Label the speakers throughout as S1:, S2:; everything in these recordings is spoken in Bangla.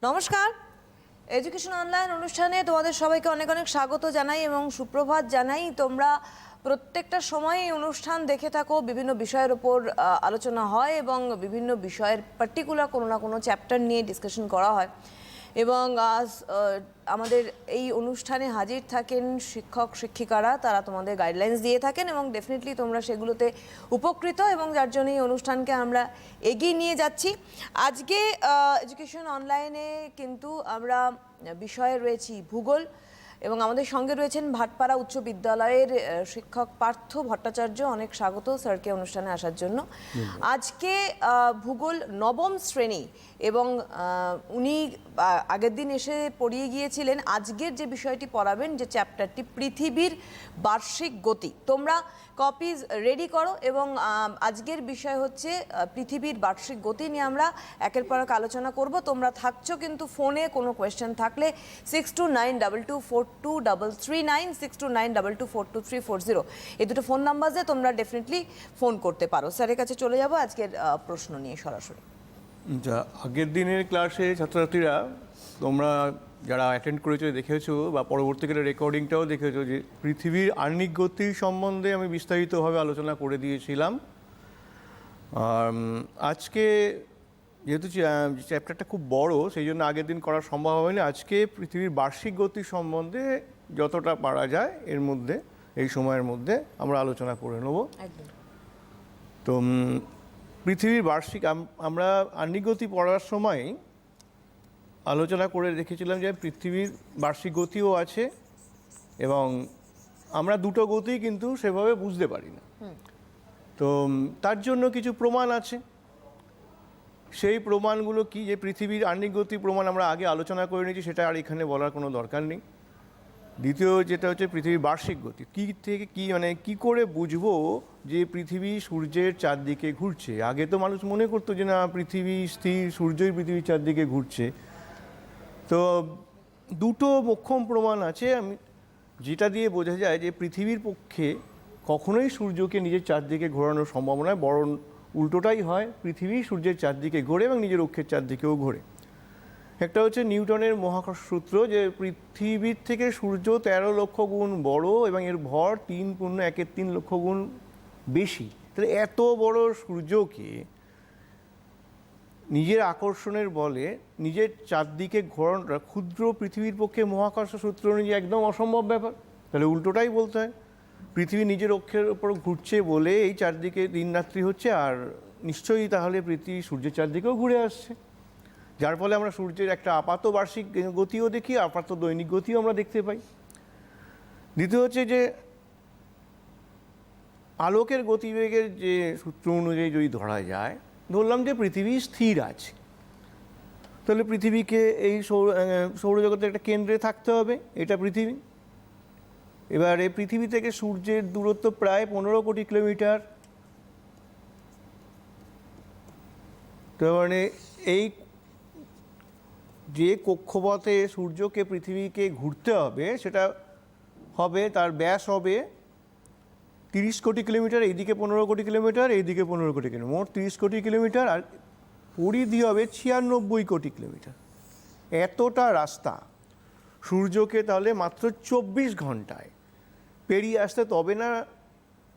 S1: নমস্কার, এডুকেশন অনলাইন অনুষ্ঠানে তোমাদের সবাইকে অনেক অনেক স্বাগত জানাই এবং সুপ্রভাত জানাই। তোমরা প্রত্যেকটা সময় এই অনুষ্ঠান দেখে থাকো, বিভিন্ন বিষয়ের উপর আলোচনা হয় এবং বিভিন্ন বিষয়ের পার্টিকুলার কোনো না কোনো চ্যাপ্টার নিয়ে ডিসকাশন করা হয়। এবং আজ আমাদের এই অনুষ্ঠানে হাজির থাকেন শিক্ষক শিক্ষিকারা, তারা তোমাদের গাইডলাইন্স দিয়ে থাকেন এবং ডেফিনেটলি তোমরা সেগুলোতে উপকৃত, এবং যার জন্য এই অনুষ্ঠানকে আমরা এগিয়ে নিয়ে যাচ্ছি। আজকে এডুকেশন অনলাইনে কিন্তু আমরা বিষয়ে রয়েছি ভূগোল, এবং আমাদের সঙ্গে রয়েছেন ভাটপাড়া উচ্চ বিদ্যালয়ের শিক্ষক পার্থ ভট্টাচার্য। অনেক স্বাগত স্যারকে অনুষ্ঠানে আসার জন্য। আজকে ভূগোল নবম শ্রেণী, এবং উনি আগের দিন এসে পড়িয়ে গিয়েছিলেন। আজকের যে বিষয়টি পড়াবেন, যে চ্যাপ্টারটি পৃথিবীর বার্ষিক গতি, তোমরা কপিজ রেডি করো। এবং আজকের বিষয় হচ্ছে পৃথিবীর বার্ষিক গতি নিয়ে আমরা একের পর এক আলোচনা করব। তোমরা থাকছো কিন্তু ফোনে, কোনো কোয়েশ্চেন থাকলে 6292242339, 6292242340 এই দুটো ফোন নাম্বারে তোমরা ডেফিনেটলি ফোন করতে পারো। স্যারের কাছে চলে যাব আজকের প্রশ্ন নিয়ে সরাসরি।
S2: আগের দিনের ক্লাসে ছাত্রছাত্রীরা তোমরা যারা অ্যাটেন্ড করেছো দেখেছো, বা পরবর্তীকালে রেকর্ডিংটাও দেখেছো, যে পৃথিবীর আহ্নিক গতির সম্বন্ধে আমি বিস্তারিতভাবে আলোচনা করে দিয়েছিলাম। আজকে যেহেতু চ্যাপ্টারটা খুব বড়, সেই জন্য আগের দিন করা সম্ভব হয়নি। আজকে পৃথিবীর বার্ষিক গতির সম্বন্ধে যতটা পারা যায় এর মধ্যে, এই সময়ের মধ্যে আমরা আলোচনা করে নেব। তো পৃথিবীর বার্ষিক, আমরা আহ্নিক গতি পড়ার সময় আলোচনা করে দেখেছিলাম যে পৃথিবীর বার্ষিক গতিও আছে, এবং আমরা দুটো গতি কিন্তু সেভাবে বুঝতে পারি না। তো তার জন্য কিছু প্রমাণ আছে। সেই প্রমাণগুলো কি, যে পৃথিবীর আহ্নিক গতি প্রমাণ আমরা আগে আলোচনা করে নিয়েছি, সেটা আর এখানে বলার কোনো দরকার নেই। দ্বিতীয় যেটা হচ্ছে পৃথিবীর বার্ষিক গতি, কি করে বুঝবো যে পৃথিবী সূর্যের চারদিকে ঘুরছে। আগে তো মানুষ মনে করতো যে না, পৃথিবী স্থির, সূর্যই পৃথিবীর চারদিকে ঘুরছে। তো দুটো মোক্ষম প্রমাণ আছে যেটা দিয়ে বোঝা যায় যে পৃথিবীর পক্ষে কখনোই সূর্যকে নিজের চারদিকে ঘোরানোর সম্ভব নয়, বরং উল্টোটাই হয়, পৃথিবী সূর্যের চারদিকে ঘোরে এবং নিজের অক্ষের চারদিকেও ঘোরে। একটা হচ্ছে নিউটনের মহাকর্ষ সূত্র, যে পৃথিবীর থেকে সূর্য 13 লক্ষ গুণ বড় এবং এর ভর 3.13 লক্ষ গুণ বেশি। তাহলে এত বড় সূর্যকে নিজের আকর্ষণের বলে নিজের চারদিকে ঘোরানোটা ক্ষুদ্র পৃথিবীর পক্ষে মহাকর্ষ সূত্র অনুযায়ী একদম অসম্ভব ব্যাপার। তাহলে উল্টোটাই বলতে হয়, পৃথিবী নিজের অক্ষের ওপর ঘুরছে বলে এই চারদিকে দিন রাত্রি হচ্ছে, আর নিশ্চয়ই তাহলে পৃথিবী সূর্যের চারদিকেও ঘুরে আসছে, যার ফলে আমরা সূর্যের একটা আপাত বার্ষিক গতিও দেখি, আপাত দৈনিক গতিও আমরা দেখতে পাই। দ্বিতীয় হচ্ছে যে আলোকের গতিবেগের যে সূত্র অনুযায়ী যদি ধরা যায়, ধরলাম যে পৃথিবী স্থির আছে, তাহলে পৃথিবীকে এই সৌরজগতের একটা কেন্দ্রে থাকতে হবে, এটা পৃথিবী। এবারে পৃথিবী থেকে সূর্যের দূরত্ব প্রায় 15 কোটি কিলোমিটার। তার মানে এই যে কক্ষপথে সূর্যকে পৃথিবীকে ঘুরতে হবে, সেটা হবে, তার ব্যাস হবে 30 কোটি কিলোমিটার, এইদিকে 15 কোটি কিলোমিটার, এইদিকে 15 কোটি কিলোমিটার, মোট 30 কোটি কিলোমিটার। আর পরিধি হবে 96 কোটি কিলোমিটার। এতটা রাস্তা সূর্যকে তাহলে মাত্র 24 ঘন্টায় পেরিয়ে আসতে, তবে না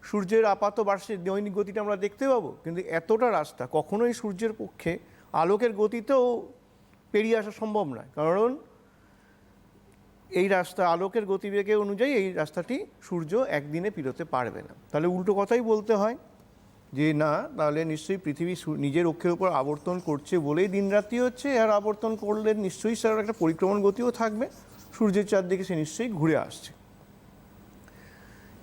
S2: সূর্যের আপাত বার্ষিক দৈনিক গতিটা আমরা দেখতে পাবো। কিন্তু এতটা রাস্তা কখনোই সূর্যের পক্ষে আলোকের গতিতেও পেরিয়ে আসা সম্ভব নয়, কারণ এই রাস্তা আলোকের গতিবেগে অনুযায়ী এই রাস্তাটি সূর্য একদিনে পেরোতে পারবে না। তাহলে উল্টো কথাই বলতে হয় যে না, তাহলে নিশ্চয়ই পৃথিবী নিজের অক্ষের উপর আবর্তন করছে বলেই দিনরাত্রি হচ্ছে, আর আবর্তন করলে নিশ্চয়ই তার একটা পরিক্রমণ গতিও থাকবে, সূর্যের চারদিকে সে নিশ্চয়ই ঘুরে আসছে।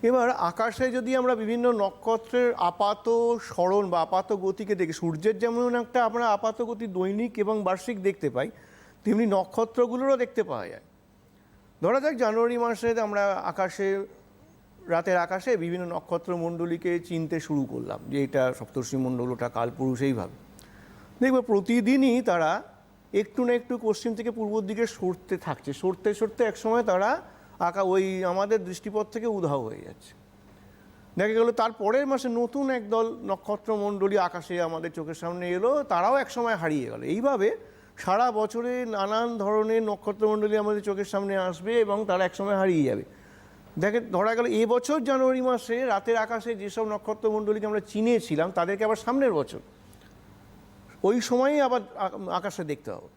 S2: এবার আকাশে যদি আমরা বিভিন্ন নক্ষত্রের আপাত সরণ বা আপাত গতিকে দেখি, সূর্যের যেমন একটা আমরা আপাত গতি দৈনিক এবং বার্ষিক দেখতে পাই, তেমনি নক্ষত্রগুলোরও দেখতে পাওয়া যায়। ধরা যাক জানুয়ারি মাসে আমরা রাতের আকাশে বিভিন্ন নক্ষত্রমণ্ডলীকে চিনতে শুরু করলাম, যে এটা সপ্তর্ষিমণ্ডল, ওটা কালপুরুষ, এইভাবে দেখবে প্রতিদিনই তারা একটু না একটু পশ্চিম থেকে পূর্ব দিকে সরতে থাকছে, সরতে সরতে একসময় তারা ওই আমাদের দৃষ্টিপথ থেকে উধাও হয়ে যাচ্ছে। দেখা গেল তার পরের মাসে নতুন একদল নক্ষত্রমণ্ডলী আকাশে আমাদের চোখের সামনে এলো, তারাও একসময় হারিয়ে গেল। এইভাবে সারা বছরে নানান ধরনের নক্ষত্রমণ্ডলী আমাদের চোখের সামনে আসবে এবং তারা একসময় হারিয়ে যাবে। দেখেন, ধরা গেল এবছর জানুয়ারি মাসে রাতের আকাশে যেসব নক্ষত্রমণ্ডলীকে আমরা চিনেছিলাম তাদেরকে আবার সামনের বছর ওই সময়ই আবার আকাশে দেখতে হবে।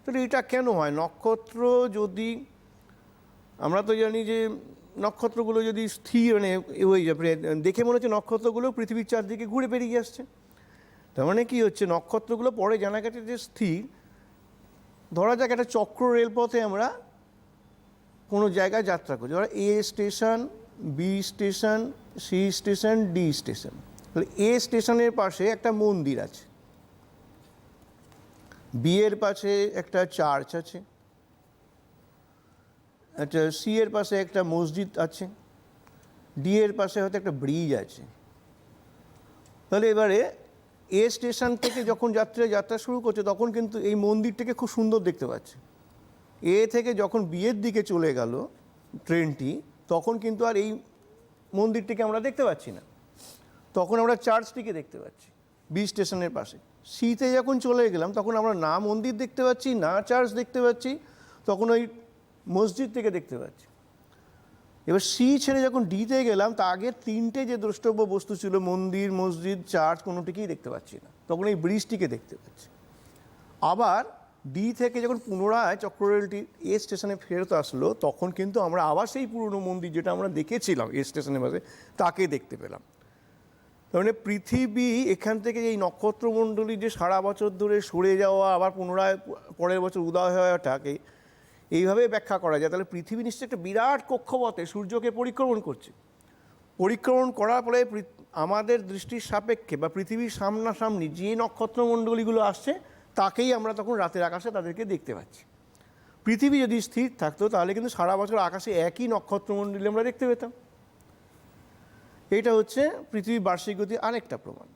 S2: তাহলে এটা কেন হয়? নক্ষত্র যদি, আমরা তো জানি যে নক্ষত্রগুলো যদি স্থির মানে ওই দেখে মনে হচ্ছে নক্ষত্রগুলো পৃথিবীর চারদিকে ঘুরে বেরিয়ে আসছে। তার মানে কি হচ্ছে, নক্ষত্রগুলো পরে জানা গেছে যে স্থির। ধরা যাক একটা চক্র রেলপথে আমরা কোনো জায়গায় যাত্রা করছি, ধরো A station, B station, C station, D station. তাহলে এ স্টেশনের পাশে একটা মন্দির আছে, বি এর পাশে একটা চার্চ আছে, আচ্ছা সি এর পাশে একটা মসজিদ আছে, ডি এর পাশে হয়তো একটা ব্রিজ আছে। তাহলে এবারে এ স্টেশন থেকে যখন যাত্রা শুরু করছে তখন কিন্তু এই মন্দিরটাকে খুব সুন্দর দেখতে পাচ্ছে। এ থেকে যখন বিয়ের দিকে চলে গেল ট্রেনটি, তখন কিন্তু আর এই মন্দিরটিকে আমরা দেখতে পাচ্ছি না, তখন আমরা চার্চটিকে দেখতে পাচ্ছি বি স্টেশনের পাশে। সিতে যখন চলে গেলাম তখন আমরা না মন্দির দেখতে পাচ্ছি না চার্চ দেখতে পাচ্ছি, তখন ওই মসজিদটিকে দেখতে পাচ্ছি। এবার সি ছেড়ে যখন ডিতে গেলাম তা আগে তিনটে যে দ্রষ্টব্য বস্তু ছিল, মন্দির, মসজিদ, চার্চ, কোনোটিকেই দেখতে পাচ্ছি না, তখন এই ব্রিজটিকে দেখতে পাচ্ছি। আবার ডি থেকে যখন পুনরায় চক্ররেলটি এ স্টেশনে ফেরত আসলো তখন কিন্তু আমরা আবার সেই পুরনো মন্দির যেটা আমরা দেখেছিলাম এ স্টেশনের পাশে তাকে দেখতে পেলাম। তার মানে পৃথিবী এখান থেকে এই নক্ষত্রমণ্ডলী যে সারা বছর ধরে সরে যাওয়া আবার পুনরায় পরের বছর উদয় হওয়াটাকে এইভাবে ব্যাখ্যা করা যায়। তাহলে পৃথিবী নিশ্চয়ই একটা বিরাট কক্ষপথে সূর্যকে পরিক্রমণ করছে। পরিক্রমণ করার পরে আমাদের দৃষ্টির সাপেক্ষে বা পৃথিবীর সামনাসামনি যে নক্ষত্রমণ্ডলীগুলো আসছে তাকেই আমরা তখন রাতের আকাশে তাদেরকে দেখতে পাচ্ছি। পৃথিবী যদি স্থির থাকতো তাহলে কিন্তু সারা বছর আকাশে একই নক্ষত্রমণ্ডলী আমরা দেখতে পেতাম। এটা হচ্ছে পৃথিবীর বার্ষিক গতির আরেকটা প্রমাণ।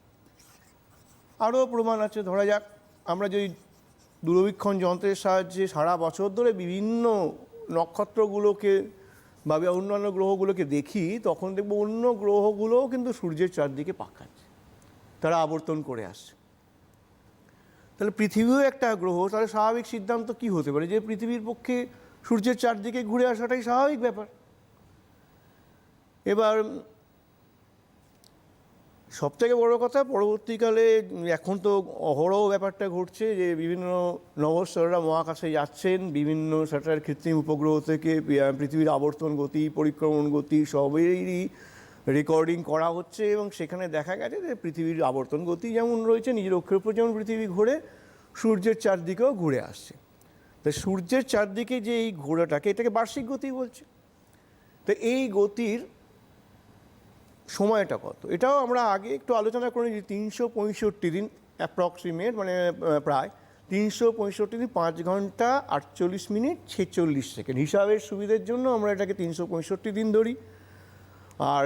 S2: আরও প্রমাণ আছে। ধরা যাক আমরা যদি দূরবীক্ষণ যন্ত্রের সাহায্যে সারা বছর ধরে বিভিন্ন নক্ষত্রগুলোকে বা অন্যান্য গ্রহগুলোকে দেখি, তখন দেখব অন্য গ্রহগুলোও কিন্তু সূর্যের চারদিকে পাক খাচ্ছে, তারা আবর্তন করে আসছে। তাহলে পৃথিবীও একটা গ্রহ, তাহলে স্বাভাবিক সিদ্ধান্ত কি হতে পারে যে পৃথিবীর পক্ষে সূর্যের চারদিকে ঘুরে আসাটাই স্বাভাবিক ব্যাপার। এবার সবথেকে বড় কথা, পরবর্তীকালে এখন তো অহরহ ব্যাপারটা ঘটছে যে বিভিন্ন নভোশ্চররা মহাকাশে যাচ্ছেন, বিভিন্ন স্যাটেলাইট কৃত্রিম উপগ্রহ থেকে পৃথিবীর আবর্তন গতি, পরিক্রমণ গতি সবেরই রেকর্ডিং করা হচ্ছে এবং সেখানে দেখা গেছে যে পৃথিবীর আবর্তন গতি যেমন রয়েছে নিজের অক্ষের উপর, যেমন পৃথিবী ঘুরে সূর্যের চারদিকেও ঘুরে আসছে। তো সূর্যের চারদিকে যে এই ঘোরাটাকে, এটাকে বার্ষিক গতি বলছে। তো এই গতির সময়টা কত, এটাও আমরা আগে একটু আলোচনা করে নিই। 365 দিন অ্যাপ্রক্সিমেট, মানে প্রায় 365 দিন 5 ঘন্টা 48 মিনিট 46 সেকেন্ড। হিসাবের সুবিধের জন্য আমরা এটাকে 365 দিন ধরি। আর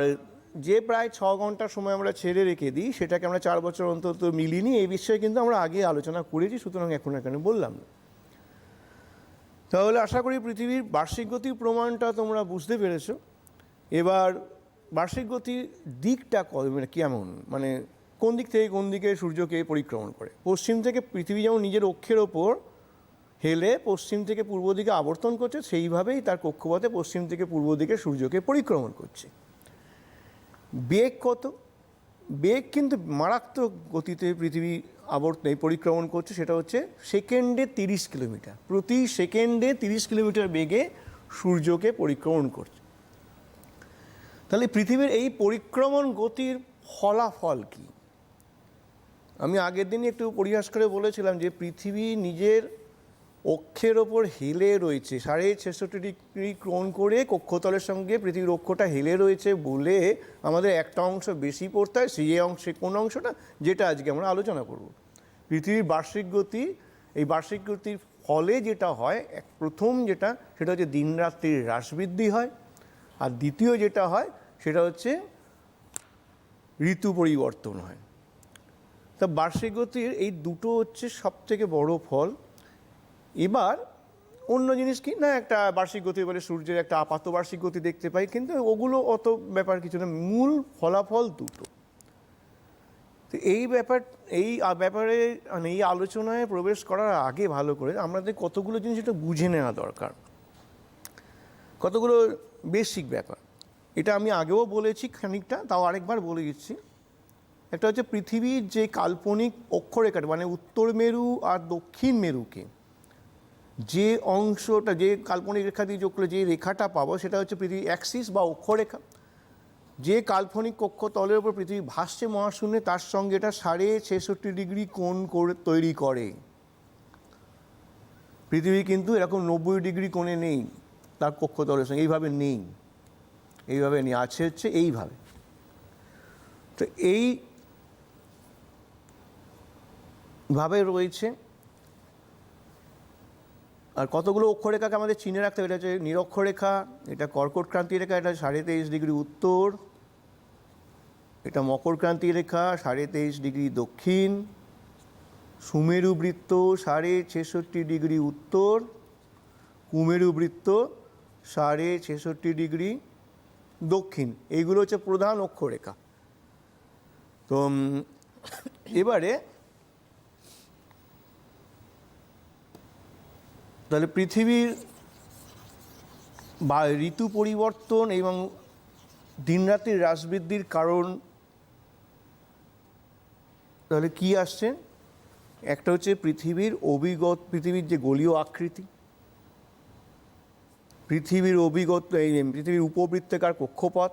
S2: যে প্রায় 6 ঘন্টার সময় আমরা ছেড়ে রেখে দিই সেটাকে আমরা 4 বছর অন্তত মিলিয়ে নিই। এই বিষয়ে কিন্তু আমরা আগে আলোচনা করেছি, সুতরাং এখন এখানে বললাম না। তাহলে আশা করি পৃথিবীর বার্ষিক গতির প্রমাণটা তোমরা বুঝতে পেরেছো। এবার বার্ষিক গতির দিকটা মানে কেমন, মানে কোন দিক থেকে কোন দিকে সূর্যকে পরিক্রমণ করে। পশ্চিম থেকে পৃথিবী যেমন নিজের অক্ষের ওপর হেলে পশ্চিম থেকে পূর্ব দিকে আবর্তন করছে, সেইভাবেই তার কক্ষপথে পশ্চিম থেকে পূর্ব দিকে সূর্যকে পরিক্রমণ করছে। বেগ কত? বেগ কিন্তু মারাত্মক গতিতে পৃথিবী পরিক্রমণ করছে, সেটা হচ্ছে সেকেন্ডে 30 কিলোমিটার। প্রতি সেকেন্ডে 30 কিলোমিটার বেগে সূর্যকে পরিক্রমণ করছে। তাহলে পৃথিবীর এই পরিক্রমণ গতির ফলাফল কি? আমি আগের দিনই একটু পরিহাস করে বলেছিলাম যে পৃথিবী নিজের অক্ষের ওপর হেলে রয়েছে, 66.5 ডিগ্রি কোণ করে কক্ষতলের সঙ্গে পৃথিবীর অক্ষটা হেলে রয়েছে বলে আমাদের একটা অংশ বেশি পড়তে হয়। সেই অংশে কোন অংশটা, যেটা আজকে আমরা আলোচনা করব। পৃথিবীর বার্ষিক গতি, এই বার্ষিক গতির ফলে যেটা হয়, প্রথম যেটা সেটা হচ্ছে দিন রাত্রির হ্রাস বৃদ্ধি হয়, আর দ্বিতীয় যেটা হয় সেটা হচ্ছে ঋতু পরিবর্তন হয়। তা বার্ষিক গতির এই দুটো হচ্ছে সবথেকে বড় ফল। এবার অন্য জিনিস কি না, একটা বার্ষিক গতি বলে সূর্যের একটা আপাত বার্ষিক গতি দেখতে পাই, কিন্তু ওগুলো অত ব্যাপার কিছু না, মূল ফলাফল দুটো। তো এই ব্যাপারে মানে এই আলোচনায় প্রবেশ করার আগে ভালো করে আমাদের কতগুলো জিনিস এটা বুঝে নেওয়া দরকার, কতগুলো বেসিক ব্যাপার। এটা আমি আগেও বলেছি খানিকটা, তাও আরেকবার বলে দিচ্ছি। একটা হচ্ছে পৃথিবীর যে কাল্পনিক অক্ষরেখাটা, মানে উত্তর মেরু আর দক্ষিণ মেরুকে যে অংশটা, যে কাল্পনিক রেখা দিয়ে যোগ করে যে রেখাটা পাবো, সেটা হচ্ছে পৃথিবী অ্যাক্সিস বা অক্ষরেখা। যে কাল্পনিক কক্ষ তলের উপর পৃথিবী ভাসছে মহাশূন্যে, তার সঙ্গে এটা 66.5 ডিগ্রি কোণ করে তৈরি করে। পৃথিবী কিন্তু এরকম 90 ডিগ্রি কোণে নেই, তার কক্ষ তলের সঙ্গে এইভাবে নেই, এইভাবে নেই, আছে হচ্ছে এইভাবে। তো এইভাবে রয়েছে। আর কতগুলো অক্ষরেখাকে আমাদের চিনে রাখতে হবে। এটা হচ্ছে নিরক্ষরেখা, এটা কর্কট ক্রান্তি রেখা, এটা 23.5 ডিগ্রি উত্তর, এটা মকর ক্রান্তি রেখা 23.5 ডিগ্রি দক্ষিণ, সুমেরু বৃত্ত 66.5 ডিগ্রি উত্তর, কুমেরু বৃত্ত 66.5 ডিগ্রি দক্ষিণ। এইগুলো হচ্ছে প্রধান অক্ষরেখা। তো এবারে তাহলে পৃথিবীর বা ঋতু পরিবর্তন এবং দিনরাত্রির হ্রাস বৃদ্ধির কারণ তাহলে কি আসছে? একটা হচ্ছে পৃথিবীর যে গোলীয় আকৃতি, পৃথিবীর পৃথিবীর উপবৃত্তাকার কক্ষপথ,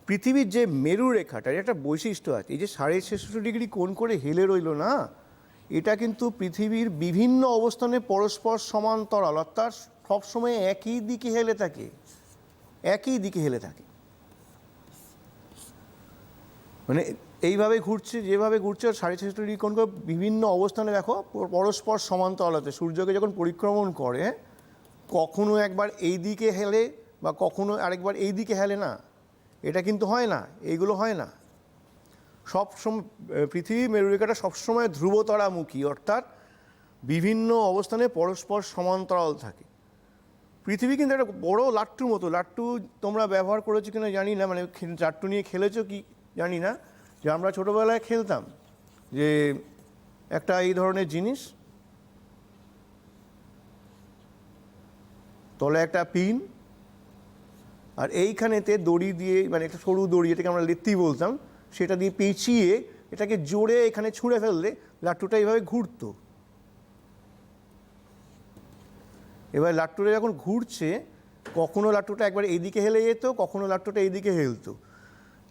S2: পৃথিবীর যে মেরু রেখাটার একটা বৈশিষ্ট্য আছে, এই যে 66.5 ডিগ্রি কোণ করে হেলে রইল না, এটা কিন্তু পৃথিবীর বিভিন্ন অবস্থানে পরস্পর সমান্তরাল, অর্থাৎ সবসময় একই দিকে হেলে থাকে, একই দিকে হেলে থাকে। মানে এইভাবে ঘুরছে, যেভাবে ঘুরছে 66.5 ডিগ্রি কোণ করে বিভিন্ন অবস্থানে দেখো পরস্পর সমান্তরালতে সূর্যকে যখন পরিক্রমণ করে, কখনো একবার এই দিকে হেলে বা কখনো আরেকবার এই দিকে হেলে না, এটা কিন্তু হয় না, এইগুলো হয় না। সবসময় পৃথিবীর মেরুরেখাটা সবসময় ধ্রুবতারামুখী, অর্থাৎ বিভিন্ন অবস্থানে পরস্পর সমান্তরাল থাকে। পৃথিবী কিন্তু একটা বড় লাট্টুর মতো। লাট্টু তোমরা ব্যবহার করেছো কিনা জানি না, মানে লাট্টু নিয়ে খেলেছো কি জানি না, যে আমরা ছোটোবেলায় খেলতাম যে একটা এই ধরনের জিনিস, তলে একটা পিন, আর এইখানেতে দড়ি দিয়ে, মানে একটা সরু দড়ি, এটাকে আমরা লেত্তি বলতাম, সেটা দিয়ে পেঁচিয়ে এটাকে জোরে এখানে ছুঁড়ে ফেললে লাট্টুটা এইভাবে ঘুরতো। এবার লাট্টুটা যখন ঘুরছে, কখনো লাট্টুটা একবার এইদিকে হেলে যেত, কখনো লাট্টুটা এইদিকে হেলতো।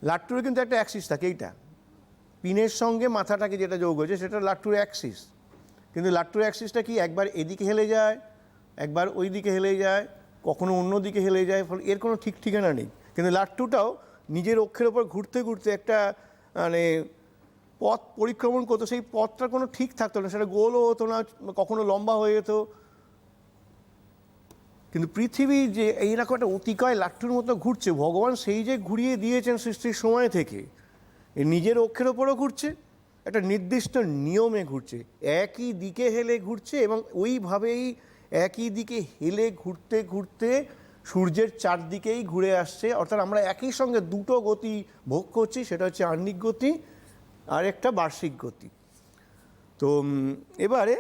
S2: লাট্টুর কিন্তু একটা অ্যাক্সিস থাকে, এইটা পিনের সঙ্গে মাথাটাকে যেটা যোগ হয়েছে সেটা লাট্টুর অ্যাক্সিস। কিন্তু লাট্টুর অ্যাক্সিসটা কি একবার এদিকে হেলে যায়, একবার ওই দিকে হেলে যায়, কখনো অন্য দিকে হেলে যায়, ফলে এর কোনো ঠিক ঠিকানা নেই। কিন্তু লাট্টুটাও নিজের অক্ষের ওপর ঘুরতে ঘুরতে একটা মানে পথ পরিক্রমণ করতো, সেই পথটার কোনো ঠিক থাকতো না, সেটা গোলও হতো না, কখনো লম্বা হয়ে যেত। কিন্তু পৃথিবী যে এইরকম একটা অতিকায় লাট্টুর মতো ঘুরছে, ভগবান সেই যে ঘুরিয়ে দিয়েছেন সৃষ্টির সময় থেকে, নিজের অক্ষের ওপরও ঘুরছে, একটা নির্দিষ্ট নিয়মে ঘুরছে, একই দিকে হেলে ঘুরছে, এবং ওইভাবেই একই দিকে হেলে ঘুরতে ঘুরতে সূর্যের চারদিকেই ঘুরে আসছে। অর্থাৎ আমরা একই সঙ্গে দুটো গতি ভোগ করছি, সেটা হচ্ছে আহ্নিক গতি আর একটা বার্ষিক গতি। তো এবারে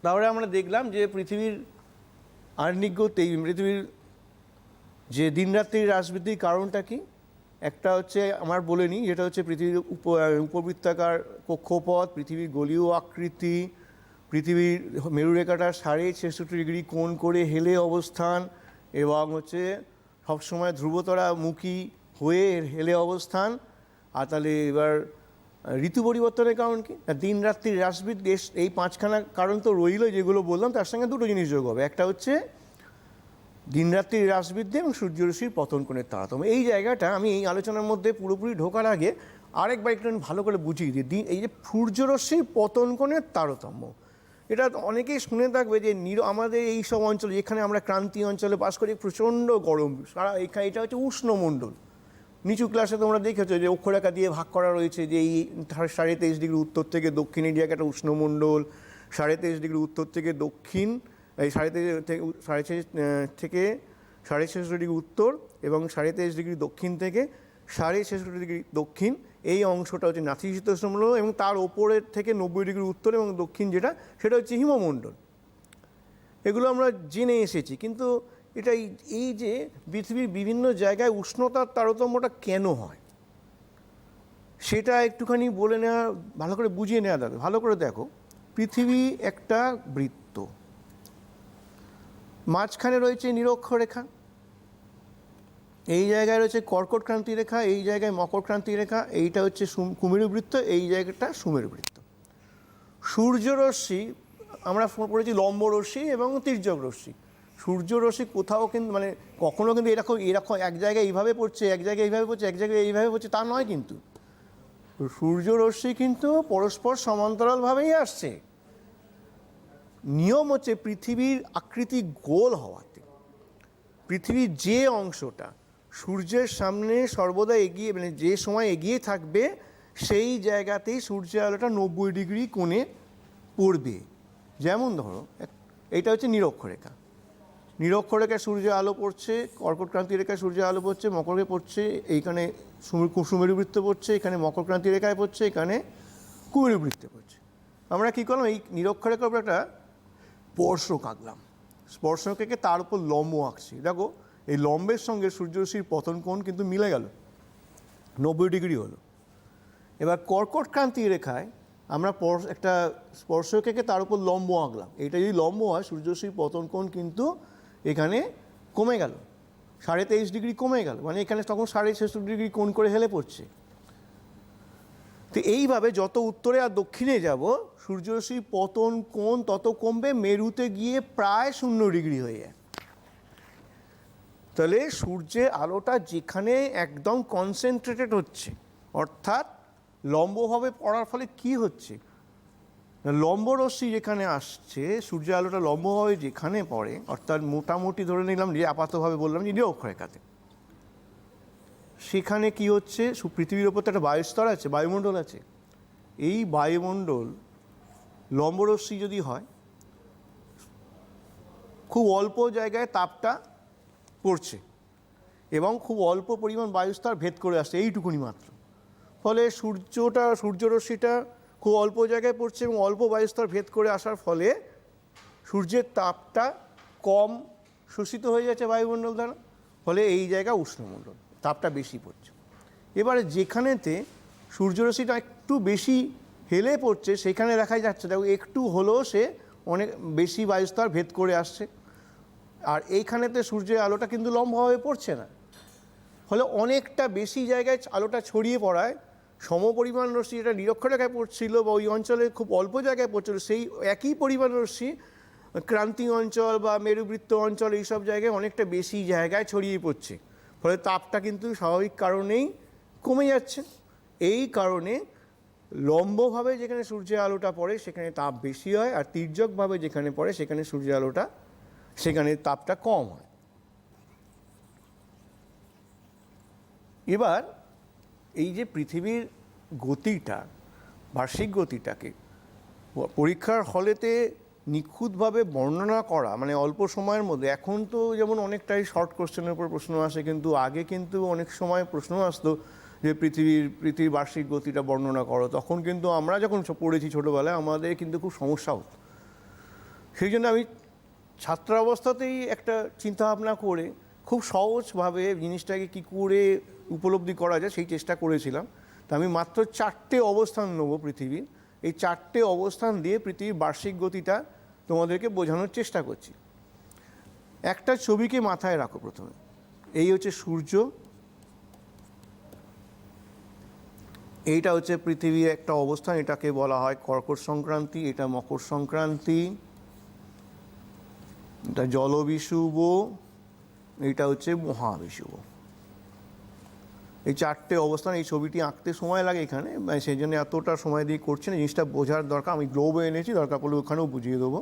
S2: তাহলে আমরা দেখলাম যে পৃথিবীর আহ্নিক গতি, পৃথিবীর যে দিনরাত্রির হ্রাস বৃদ্ধির কারণটা কি? একটা হচ্ছে আমার বলে নিই, যেটা হচ্ছে পৃথিবীর উপবৃত্তাকার কক্ষপথ, পৃথিবীর গোলীয় আকৃতি, পৃথিবীর মেরুরেখাটা 66.5 ডিগ্রি কোণ করে হেলে অবস্থান, এবং হচ্ছে সবসময় ধ্রুবতারামুখী হয়ে হেলে অবস্থান। আর তাহলে এবার ঋতু পরিবর্তনের কারণ কি? দিন রাত্রির হ্রাস বৃদ্ধি, এই পাঁচখানা কারণ তো রইল যেগুলো বললাম, তার সঙ্গে দুটো জিনিস যোগ হবে। একটা হচ্ছে দিনরাত্রির হ্রাস বৃদ্ধি এবং সূর্যরশ্মির পতন কোণের তারতম্য। এই জায়গাটা আমি এই আলোচনার মধ্যে পুরোপুরি ঢোকার আগে আরেকবার একটু ভালো করে বুঝিয়ে দিই। এই যে সূর্যরশ্মির পতন কোণের তারতম্য, এটা অনেকেই শুনে থাকবে যে আমাদের এই সব অঞ্চলে, যেখানে আমরা ক্রান্তীয় অঞ্চলে বাস করি, প্রচণ্ড গরম, এখানে এটা হচ্ছে উষ্ণমণ্ডল। নিচু ক্লাসে তোমরা দেখেছো যে অক্ষরেখা দিয়ে ভাগ করা রয়েছে, যে এই 23.5 ডিগ্রি উত্তর থেকে দক্ষিণ এরিয়াকে একটা উষ্ণমণ্ডল, 23.5 ডিগ্রি উত্তর থেকে দক্ষিণ, এই 23.5 থেকে 66 ডিগ্রি উত্তর এবং 23.5 ডিগ্রি দক্ষিণ থেকে 6.66 ডিগ্রি দক্ষিণ, এই অংশটা হচ্ছে নাতিশীতোষ্ণমণ্ডল এবং তার ওপরের থেকে 90 ডিগ্রি উত্তর এবং দক্ষিণ যেটা সেটা হচ্ছে হিমমণ্ডল। এগুলো আমরা জেনে এসেছি, কিন্তু এটা এই যে পৃথিবীর বিভিন্ন জায়গায় উষ্ণতার তারতম্যটা কেন হয় সেটা একটুখানি বলে নেওয়া, ভালো করে বুঝিয়ে নেওয়া দরকার। ভালো করে দেখো, পৃথিবী একটা বৃত্ত, মাঝখানে রয়েছে নিরক্ষরেখা, এই জায়গায় রয়েছে কর্কট ক্রান্তি রেখা, এই জায়গায় মকর ক্রান্তি রেখা, এইটা হচ্ছে কুমেরু বৃত্ত, এই জায়গাটা সুমেরু বৃত্ত। সূর্যরশ্মি আমরা পড়েছি লম্ব রশ্মি এবং তির্যক রশ্মি। সূর্যরশ্মি কোথাও কিন্তু মানে কখনো কিন্তু এরকম এরকম এক জায়গায় এইভাবে পড়ছে, এক জায়গায় এইভাবে পড়ছে, এক জায়গায় এইভাবে পড়ছে, তা নয়। কিন্তু সূর্যরশ্মি কিন্তু পরস্পর সমান্তরালভাবেই আসছে। নিয়ম হচ্ছে পৃথিবীর আকৃতি গোল হওয়াতে পৃথিবীর যে অংশটা সূর্যের সামনে সর্বদা এগিয়ে, মানে যে সময় এগিয়ে থাকবে, সেই জায়গাতেই সূর্যের আলোটা 90 ডিগ্রি কোণে পড়বে। যেমন ধরো এইটা হচ্ছে নিরক্ষরেখা, নিরক্ষরেখায় সূর্যের আলো পড়ছে, কর্কট ক্রান্তি রেখায় সূর্যের আলো পড়ছে, মকরে পড়ছে, এইখানে সুমেরু বৃত্ত পড়ছে, এখানে মকর ক্রান্তি রেখায় পড়ছে, এখানে কুমেরু বৃত্তে পড়ছে। আমরা কী করলাম, এই নিরক্ষরেখার উপর একটা স্পর্শক আঁকলাম, স্পর্শক এঁকে তার উপর লম্ব আঁকছি। দেখো এই লম্বের সঙ্গে সূর্যরশ্মির পতন কোণ কিন্তু মিলে গেল, 90 ডিগ্রি হলো। এবার কর্কট ক্রান্তি রেখায় আমরা একটা স্পর্শক এঁকে তার উপর লম্ব আঁকলাম। এটা যদি লম্ব হয়, সূর্যরশ্মির পতন কোণ কিন্তু এখানে কমে গেল, 23.5 ডিগ্রি কমে গেল, মানে এখানে তখন 66.5 ডিগ্রি কোণ করে হেলে পড়ছে। তো এইভাবে যত উত্তরে আর দক্ষিণে যাব, সূর্যরশ্মির পতন কোণ তত কমবে, মেরুতে গিয়ে প্রায় 0 ডিগ্রি হয়ে যায়। তাহলে সূর্যের আলোটা যেখানে একদম কনসেন্ট্রেটেড হচ্ছে, অর্থাৎ লম্বভাবে পড়ার ফলে কি হচ্ছে, লম্ব রশ্মি যেখানে আসছে, সূর্যের আলোটা লম্বভাবে যেখানে পড়ে, অর্থাৎ মোটামুটি ধরে নিলাম যে আপাতভাবে বললাম যে নিরক্ষরেখাতে, সেখানে কি হচ্ছে, পৃথিবীর ওপর তো একটা বায়ুস্তর আছে, বায়ুমণ্ডল আছে। এই বায়ুমণ্ডল লম্বরশ্মি যদি হয়, খুব অল্প জায়গায় তাপটা পড়ছে এবং খুব অল্প পরিমাণ বায়ুস্তর ভেদ করে আসছে, এইটুকুনি মাত্র। ফলে সূর্যরশ্মিটা খুব অল্প জায়গায় পড়ছে এবং অল্প বায়ুস্তর ভেদ করে আসার ফলে সূর্যের তাপটা কম শোষিত হয়ে যাচ্ছে বায়ুমণ্ডল দ্বারা, ফলে এই জায়গা উষ্ণমণ্ডল, তাপটা বেশি পড়ছে। এবারে যেখানেতে সূর্যরশ্মিটা একটু বেশি হেলে পড়ছে, সেখানে দেখা যাচ্ছে দেখো একটু হলেও সে অনেক বেশি বায়ুস্তর ভেদ করে আসছে, আর এইখানেতে সূর্যের আলোটা কিন্তু লম্বভাবে পড়ছে না। ফলে অনেকটা বেশি জায়গায় আলোটা ছড়িয়ে পড়ায় সমপরিমাণ রশ্মি যেটা নিরক্ষরেখায় পড়ছিল বা ওই অঞ্চলে খুব অল্প জায়গায় পড়ছিল, সেই একই পরিমাণ রশ্মি ক্রান্তি অঞ্চল বা মেরুবৃত্ত অঞ্চল এইসব জায়গায় অনেকটা বেশি জায়গায় ছড়িয়ে পড়ছে। ফলে তাপটা কিন্তু স্বাভাবিক কারণেই কমে যাচ্ছে। এই কারণে লম্বভাবে যেখানে সূর্যের আলোটা পড়ে সেখানে তাপ বেশি হয়, আর তির্যকভাবে যেখানে পড়ে সেখানে সূর্যের আলোটা, সেখানে তাপটা কম হয়। এবার এই যে পৃথিবীর গতিটা, বার্ষিক গতিটাকে পরীক্ষার হলেতে নিখুঁতভাবে বর্ণনা করা, মানে অল্প সময়ের মধ্যে, এখন তো যেমন অনেকটাই শর্ট কোশ্চেনের উপর প্রশ্ন আসে, কিন্তু আগে কিন্তু অনেক সময় প্রশ্ন আসতো যে পৃথিবীর বার্ষিক গতিটা বর্ণনা করো। তখন কিন্তু আমরা যখন পড়েছি ছোটোবেলায়, আমাদের কিন্তু খুব সমস্যা হতো। সেই জন্য আমি ছাত্রাবস্থাতেই একটা চিন্তাভাবনা করে খুব সহজভাবে জিনিসটাকে কী করে উপলব্ধি করা যায় সেই চেষ্টা করেছিলাম। তা আমি মাত্র 4টে অবস্থান নেবো পৃথিবীর, এই 4টে অবস্থান দিয়ে পৃথিবীর বার্ষিক গতিটা তোমাদেরকে বোঝানোর চেষ্টা করছি। একটা ছবিকে মাথায় রাখো প্রথমে, এই হচ্ছে সূর্য, এইটা হচ্ছে পৃথিবীর একটা অবস্থান, এটাকে বলা হয় কর্কট সংক্রান্তি, এটা মকর সংক্রান্তি, এটা জলবিষুব, এইটা হচ্ছে মহাবিষুব। এই 4টে অবস্থান, এই ছবিটি আঁকতে সময় লাগে এখানে, সেই জন্য এতটা সময় দিয়ে করছি না, জিনিসটা বোঝার দরকার। আমি গ্লোব এনেছি, দরকার পড়লে ওখানেও বুঝিয়ে দেবো।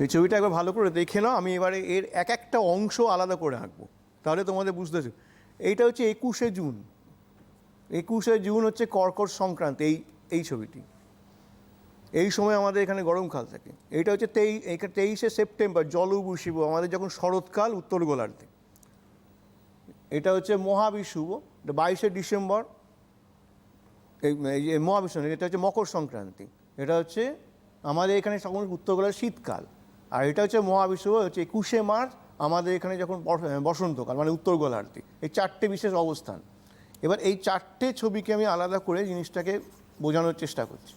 S2: এই ছবিটা একবার ভালো করে দেখে নাও। আমি এবারে এর এক একটা অংশ আলাদা করে আঁকবো, তাহলে তোমাদের বুঝতে। এইটা হচ্ছে 21শে জুন, 21শে জুন হচ্ছে কর্কট সংক্রান্তি, এই ছবিটি। এই সময় আমাদের এখানে গরমকাল থাকে। এইটা হচ্ছে 23শে সেপ্টেম্বর জলবিষুব, আমাদের যখন শরৎকাল উত্তর গোলার্ধে। এটা হচ্ছে মহাবিষুব, 22শে ডিসেম্বর। এই মহাবিষুব, এটা হচ্ছে মকর সংক্রান্তি। এটা হচ্ছে আমাদের এখানে তখন উত্তর গোলার্ধে শীতকাল। আর এটা হচ্ছে মহাবিষুব, হচ্ছে 21শে মার্চ আমাদের এখানে যখন বসন্তকাল, মানে উত্তর গোলার্ধে। এই 4টে বিশেষ অবস্থান। এবার এই 4টে ছবিকে আমি আলাদা করে জিনিসটাকে বোঝানোর চেষ্টা করছি।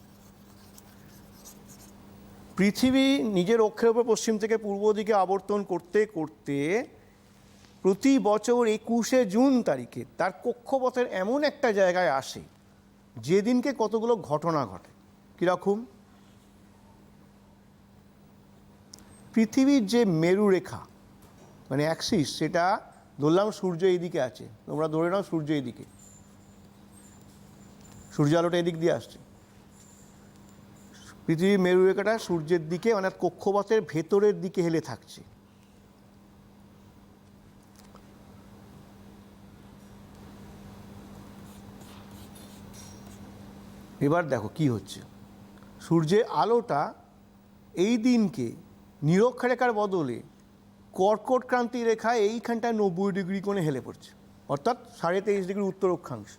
S2: পৃথিবী নিজের অক্ষের ওপর পশ্চিম থেকে পূর্ব দিকে আবর্তন করতে করতে প্রতি বছর 21শে জুন তারিখে তার কক্ষপথের এমন একটা জায়গায় আসে যেদিনকে কতগুলো ঘটনা ঘটে। কীরকম? পৃথিবীর যে মেরুরেখা, মানে অ্যাক্সিস, সেটা ধরলাম সূর্য এইদিকে আছে, তোমরা ধরে নাও সূর্য এইদিকে, সূর্য আলোটা এদিক দিয়ে আসছে। পৃথিবীর মেরুরেখাটা সূর্যের দিকে, মানে কক্ষপথের ভেতরের দিকে হেলে থাকছে। এবার দেখো কি হচ্ছে। সূর্যের আলোটা এই দিনকে নিরক্ষরেখার বদলে কর্কট ক্রান্তি রেখায় এইখানটায় 90 ডিগ্রি কোণে হেলে পড়ছে, অর্থাৎ 23.5 ডিগ্রি উত্তর অক্ষাংশ।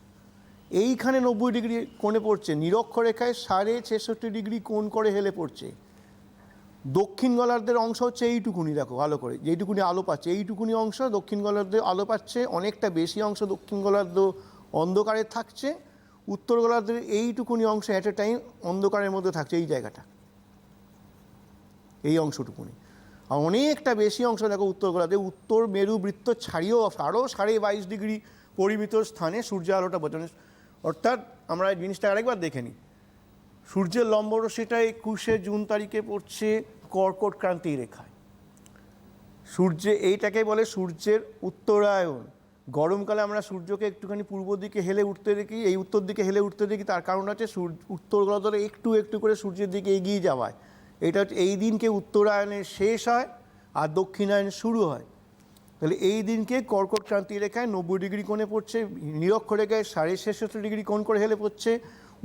S2: এইখানে 90 ডিগ্রি কোণে পড়ছে, নিরক্ষরেখায় 66.5 ডিগ্রি কোণ করে হেলে পড়ছে। দক্ষিণ গোলার্ধের অংশ হচ্ছে এইটুকুনি, দেখো ভালো করে, যেইটুকুনি আলো পাচ্ছে এইটুকুনি অংশ দক্ষিণ গোলার্ধে আলো পাচ্ছে, অনেকটা বেশি অংশ দক্ষিণ গোলার্ধ অন্ধকারে থাকছে। উত্তর গোলার্ধের এইটুকুনি অংশ অ্যাট এ টাইম অন্ধকারের মধ্যে থাকছে, এই জায়গাটা, এই অংশটুকুনি। আর অনেকটা বেশি অংশ দেখো উত্তর গোলার্ধে, উত্তর মেরু বৃত্ত ছাড়িয়েও আরও 22.5 ডিগ্রি পরিমিত স্থানে সূর্য আলোটা পৌঁছানো। অর্থাৎ আমরা এই জিনিসটা আরেকবার দেখে নিই। সূর্যের লম্ব রশ্মিটা 21শে জুন তারিখে পড়ছে কর্কট ক্রান্তি রেখায়। এইটাকে বলে সূর্যের উত্তরায়ণ। গরমকালে আমরা সূর্যকে একটুখানি পূর্ব দিকে হেলে উঠতে দেখি, এই উত্তর দিকে হেলে উঠতে দেখি, তার কারণ হচ্ছে উত্তর গোলার্ধে একটু একটু করে সূর্যের দিকে এগিয়ে যাওয়ায়। এটা হচ্ছে এই দিনকে উত্তরায়ণের শেষ হয় আর দক্ষিণায়ন শুরু হয়। তাহলে এই দিনকে কর্কট ক্রান্তি রেখায় 90 ডিগ্রি কোণে পড়ছে, নিরক্ষরেখায় 66.5 ডিগ্রি কোণ করে হেলে পড়ছে।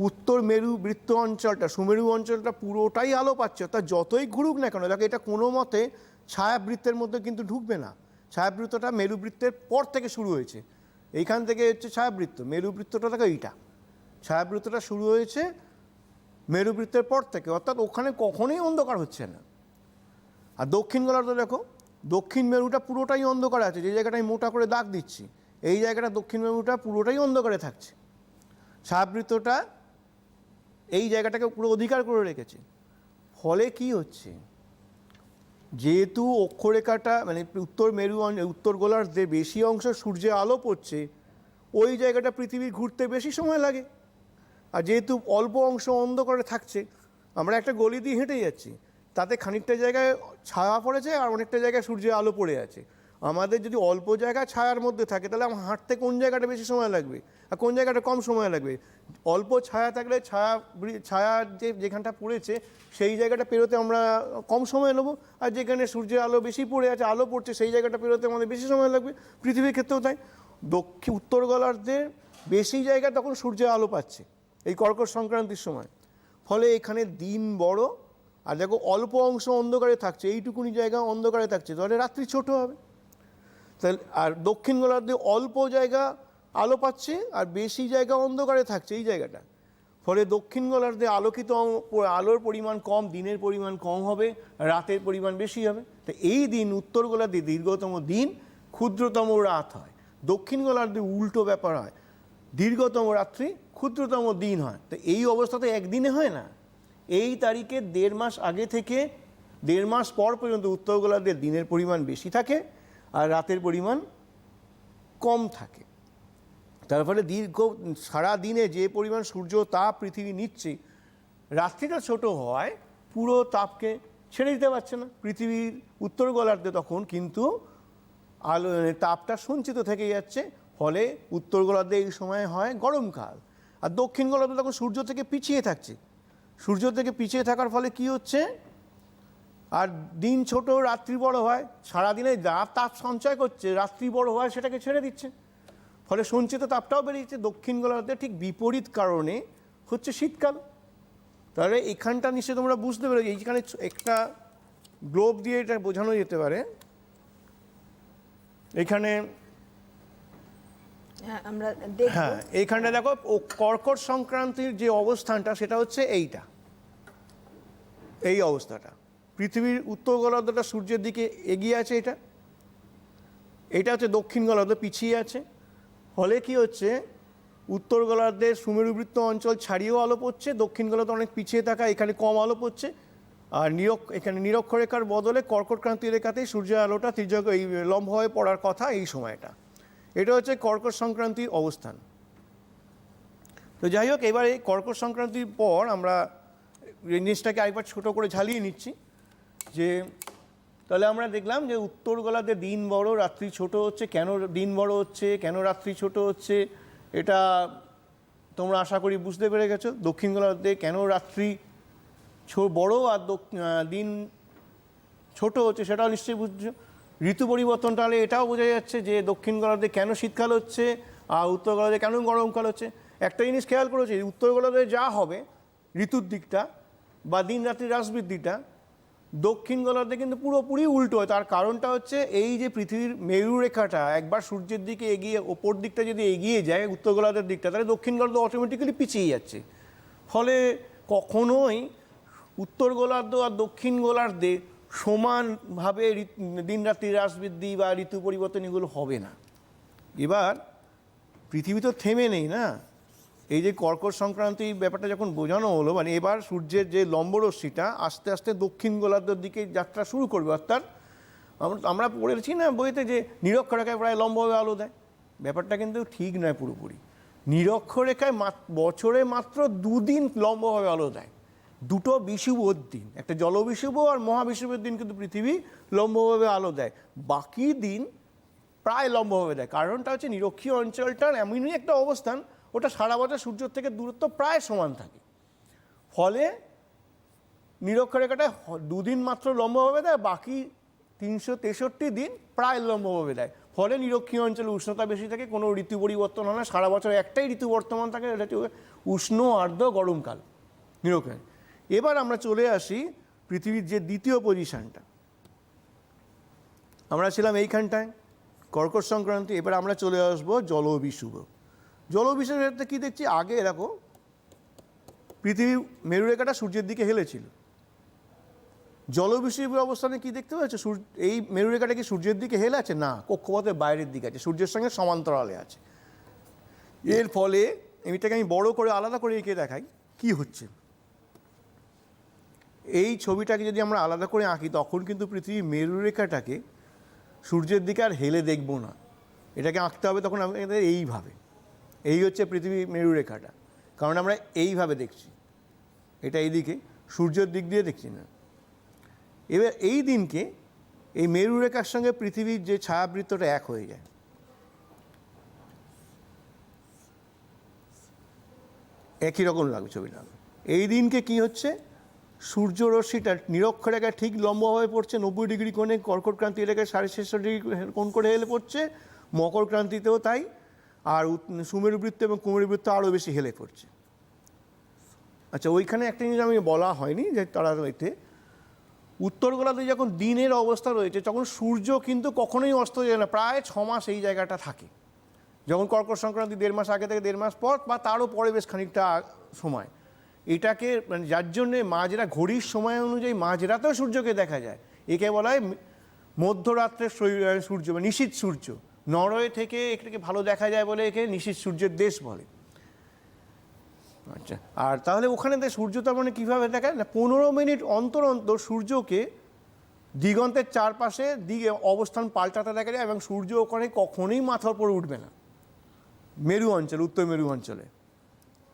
S2: উত্তর মেরু বৃত্ত অঞ্চলটা, সুমেরু অঞ্চলটা পুরোটাই আলো পাচ্ছে, অর্থাৎ যতই ঘুরুক না কেন দেখো এটা কোনো মতে ছায়াবৃত্তের মধ্যে কিন্তু ঢুকবে না। ছায়াবৃত্তটা মেরুবৃত্তের পর থেকে শুরু হয়েছে, এইখান থেকে হচ্ছে ছায়াবৃত্ত। মেরুবৃত্তটা দেখো এইটা, ছায়াবৃত্তটা শুরু হয়েছে মেরুবৃত্তের পর থেকে, অর্থাৎ ওখানে কখনোই অন্ধকার হচ্ছে না। আর দক্ষিণ গোলার্ধ দেখো, দক্ষিণ মেরুটা পুরোটাই অন্ধকারে আছে, যে জায়গাটা আমি মোটা করে দাগ দিচ্ছি, এই জায়গাটা দক্ষিণ মেরুটা পুরোটাই অন্ধকারে থাকছে। ছায়াবৃত্তটা এই জায়গাটাকে পুরো অধিকার করে রেখেছে। ফলে কি হচ্ছে, যেহেতু অক্ষরেখাটা মানে উত্তর উত্তর গোলার্ধে বেশি অংশ সূর্যে আলো পড়ছে, ওই জায়গাটা পৃথিবীর ঘুরতে বেশি সময় লাগে। আর যেহেতু অল্প অংশ অন্ধকারে থাকছে, আমরা একটা গলি দিয়ে হেঁটে যাচ্ছি, তাতে খানিকটা জায়গায় ছায়া পড়েছে আর অনেকটা জায়গায় সূর্যের আলো পড়ে আছে। আমাদের যদি অল্প জায়গা ছায়ার মধ্যে থাকে, তাহলে আমার হাঁটতে কোন জায়গাটা বেশি সময় লাগবে আর কোন জায়গাটা কম সময় লাগবে? অল্প ছায়া থাকলে ছায়া যেখানটা পড়েছে সেই জায়গাটা পেরোতে আমরা কম সময় নেবো, আর যেখানে সূর্যের আলো বেশি পড়ে আছে, আলো পড়ছে, সেই জায়গাটা পেরোতে আমাদের বেশি সময় লাগবে। পৃথিবীর ক্ষেত্রেও তাই, উত্তর গোলার্ধের বেশি জায়গা তখন সূর্যের আলো পাচ্ছে এই কর্কট সংক্রান্তির সময়। ফলে এখানে দিন বড়, আর দেখো অল্প অংশ অন্ধকারে থাকছে, এইটুকুনি জায়গা অন্ধকারে থাকছে, তাহলে রাত্রি ছোট হবে। তাহলে আর দক্ষিণ গোলার্ধে অল্প জায়গা আলো পাচ্ছে আর বেশি জায়গা অন্ধকারে থাকছে, এই জায়গাটা। ফলে দক্ষিণ গোলার্ধে আলোর পরিমাণ কম, দিনের পরিমাণ কম হবে, রাতের পরিমাণ বেশি হবে। তো এই দিন উত্তর গোলার্ধে দীর্ঘতম দিন, ক্ষুদ্রতম রাত হয়। দক্ষিণ গোলার্ধে উল্টো ব্যাপার হয়, দীর্ঘতম রাত্রি, ক্ষুদ্রতম দিন হয়। তো এই অবস্থাতে একদিনে হয় না, এই তারিখে 1.5 মাস আগে থেকে 1.5 মাস পর পর্যন্ত উত্তর গোলার্ধে দিনের পরিমাণ বেশি থাকে আর রাতের পরিমাণ কম থাকে। তার ফলে সারা দিনে যে পরিমাণ সূর্য তাপ পৃথিবী নিচ্ছে, রাত্রিটা ছোট হওয়ায় পুরো তাপকে ছেড়ে দিতে পারছে না পৃথিবীর উত্তর গোলার্ধে, তখন কিন্তু তাপটা সঞ্চিত থেকে যাচ্ছে। ফলে উত্তর গোলার্ধে এই সময় হয় গরমকাল, আর দক্ষিণ গোলার্ধে তখন সূর্য থেকে পিছিয়ে থাকছে। সূর্য থেকে পিছিয়ে থাকার ফলে কি হচ্ছে, আর দিন ছোট, রাত্রি বড় হয়, সারাদিনে যা তাপ সঞ্চয় করছে রাত্রি বড় হয় সেটাকে ছেড়ে দিচ্ছে, ফলে সঞ্চিত তাপটাও বেড়ে যাচ্ছে। দক্ষিণ গোলার্ধে ঠিক বিপরীত কারণে হচ্ছে শীতকাল। তাহলে এখানটা নিশ্চয়ই তোমরা বুঝতে পেরেছো, এইখানে একটা গ্লোব দিয়ে এটা বোঝানো যেতে পারে। এখানে
S1: আমরা দেখব।
S2: হ্যাঁ, এইখানটা দেখো ও কর্কট সংক্রান্তির যে অবস্থানটা সেটা হচ্ছে এইটা, এই অবস্থাটা। পৃথিবীর উত্তর গোলার্ধটা সূর্যের দিকে এগিয়ে আছে, এটা হচ্ছে দক্ষিণ গোলার্ধ পিছিয়ে আছে। ফলে কি হচ্ছে, উত্তর গোলার্ধের সুমেরুবৃত্ত অঞ্চল ছাড়িয়েও আলো পড়ছে, দক্ষিণ গোলার্ধ অনেক পিছিয়ে থাকা এখানে কম আলো পড়ছে। আর এখানে নিরক্ষরেখার বদলে কর্কটক্রান্তি রেখাতেই সূর্যের আলোটা তির্যক এই লম্বভাবে পড়ার কথা এই সময়টা। এটা হচ্ছে কর্কট সংক্রান্তির অবস্থান। তো যাই হোক, এবার এই কর্কট সংক্রান্তির পর আমরা জিনিসটাকে আরেকবার ছোটো করে ঝালিয়ে নিচ্ছি। যে তাহলে আমরা দেখলাম যে উত্তর গোলার্ধে দিন বড় রাত্রি ছোট হচ্ছে। কেন দিন বড় হচ্ছে, কেন রাত্রি ছোট হচ্ছে, এটা তোমরা আশা করি বুঝতে পেরে গেছো। দক্ষিণ গোলার্ধে কেন রাত্রি বড় আর দিন ছোট হচ্ছে সেটাও নিশ্চয়ই বুঝছো। ঋতু পরিবর্তন তাহলে এটাও বোঝা যাচ্ছে যে দক্ষিণ গোলার্ধে কেন শীতকাল হচ্ছে আর উত্তর গোলার্ধে কেন গরমকাল হচ্ছে। একটা জিনিস খেয়াল করেছি, উত্তর গোলার্ধে যা হবে ঋতুর দিকটা বা দিন রাত্রি রাশবৃদ্ধিটা, দক্ষিণ গোলার্ধে কিন্তু পুরোপুরি উল্টো হয়। তার কারণটা হচ্ছে এই যে পৃথিবীর মেরুরেখাটা একবার সূর্যের দিকে এগিয়ে ওপর দিকটা যদি এগিয়ে যায় উত্তর গোলার্ধের দিকটা, তাহলে দক্ষিণ গোলার্ধ অটোমেটিক্যালি পিছিয়ে যাচ্ছে। ফলে কখনোই উত্তর গোলার্ধ আর দক্ষিণ গোলার্ধে সমানভাবে দিন রাত্রি রাশবৃদ্ধি বা ঋতু পরিবর্তন এগুলো হবে না। এবার পৃথিবী তো থেমে নেই না। এই যে কর্কট সংক্রান্তি ব্যাপারটা যখন বোঝানো হলো, মানে এবার সূর্যের যে লম্বরশ্মিটা আস্তে আস্তে দক্ষিণ গোলার্ধের দিকে যাত্রা শুরু করবে। অর্থাৎ আমরা পড়েছি না বইতে যে নিরক্ষরেখায় প্রায় লম্বভাবে আলো দেয়, ব্যাপারটা কিন্তু ঠিক নয় পুরোপুরি। নিরক্ষরেখায় বছরে মাত্র 2 দিন লম্বভাবে আলো দেয়, দুটো বিষুবর দিন, একটা জলবিষুব আর মহাবিষুবের দিন কিন্তু পৃথিবী লম্বভাবে আলো দেয়। বাকি দিন প্রায় লম্বভাবে দেয়। কারণটা হচ্ছে নিরক্ষীয় অঞ্চলটার এমনই একটা অবস্থান, ওটা সারা বছর সূর্যের থেকে দূরত্ব প্রায় সমান থাকে। ফলে নিরক্ষরেখাটা 2 দিন মাত্র লম্বভাবে দেয়, বাকি 363 দিন প্রায় লম্বভাবে দেয়। ফলে নিরক্ষীয় অঞ্চলে উষ্ণতা বেশি থাকে, কোনো ঋতু পরিবর্তন হয় না, সারা বছর একটাই ঋতু বর্তমান থাকে, এটা হচ্ছে উষ্ণ আর্দ্র গরমকাল নিরক্ষরেখা। এবার আমরা চলে আসি পৃথিবীর যে দ্বিতীয় পজিশনটা, আমরা ছিলাম এইখানটায় কর্কট সংক্রান্তি। এবার আমরা চলে আসবো জলবিষুব। জলবিষুবের ক্ষেত্রে কী দেখছি, আগে এরকম পৃথিবীর মেরুরেখাটা সূর্যের দিকে হেলেছিল। জলবিষুবের অবস্থানে কি দেখতে পাচ্ছ, এই মেরুরেখাটা কি সূর্যের দিকে হেলে আছে? না, কক্ষপথের বাইরের দিকে আছে, সূর্যের সঙ্গে সমান্তরালে আছে। এর ফলে এটাকে আমি বড় করে আলাদা করে এঁকে দেখাই কি হচ্ছে। এই ছবিটাকে যদি আমরা আলাদা করে আঁকি, তখন কিন্তু পৃথিবীর মেরুরেখাটাকে সূর্যের দিকে আর হেলে দেখব না, এটাকে আঁকতে হবে তখন আমাদের এইভাবে। এই হচ্ছে পৃথিবীর মেরুরেখাটা, কারণ আমরা এইভাবে দেখছি, এটা এইদিকে সূর্যের দিক দিয়ে দেখছি না। এবার এই দিনকে এই মেরুরেখার সঙ্গে পৃথিবীর যে ছায়াবৃত্তটা এক হয়ে যায়। একই রকম লাগবে ছবিটা। এই দিনকে কি হচ্ছে, সূর্যরশ্মিটা নিরক্ষরেখায় ঠিক লম্বভাবে পড়ছে 90 ডিগ্রি কোণে, কর্কট ক্রান্তি এলাকায় 66.5 ডিগ্রি কোণ করে হেলে পড়ছে, মকর ক্রান্তিতেও তাই, আর সুমেরুবৃত্ত এবং কুমেরুবৃত্ত আরও বেশি হেলে পড়ছে। আচ্ছা, ওইখানে একটা জিনিস আমি বলা হয়নি যে তারা এতে উত্তর গোলার্ধে যখন দিনের অবস্থা রয়েছে তখন সূর্য কিন্তু কখনোই অস্ত যায় না, প্রায় 6 মাস এই জায়গাটা থাকে। যখন কর্কট সংক্রান্তি 1.5 মাস আগে থেকে 1.5 মাস পর বা তারও পরে বেশ খানিকটা সময়, এটাকে মানে যার জন্যে মাঝরা ঘড়ির সময় অনুযায়ী মাঝরাতেও সূর্যকে দেখা যায়। একে বলা হয় মধ্যরাত্রের সূর্য বা নিশীথ সূর্য। নরওয়ে থেকে এটাকে ভালো দেখা যায় বলে একে নিশীথ সূর্যের দেশ বলে। আচ্ছা, আর তাহলে ওখানে সূর্য তার মানে কীভাবে দেখায় না, 15 মিনিট অন্তর অন্তর সূর্যকে দিগন্তের চারপাশে দিকে অবস্থান পাল্টাতে দেখা যায়, এবং সূর্য ওখানে কখনোই মাথার উপর উঠবে না, মেরু অঞ্চল, উত্তর মেরু অঞ্চলে।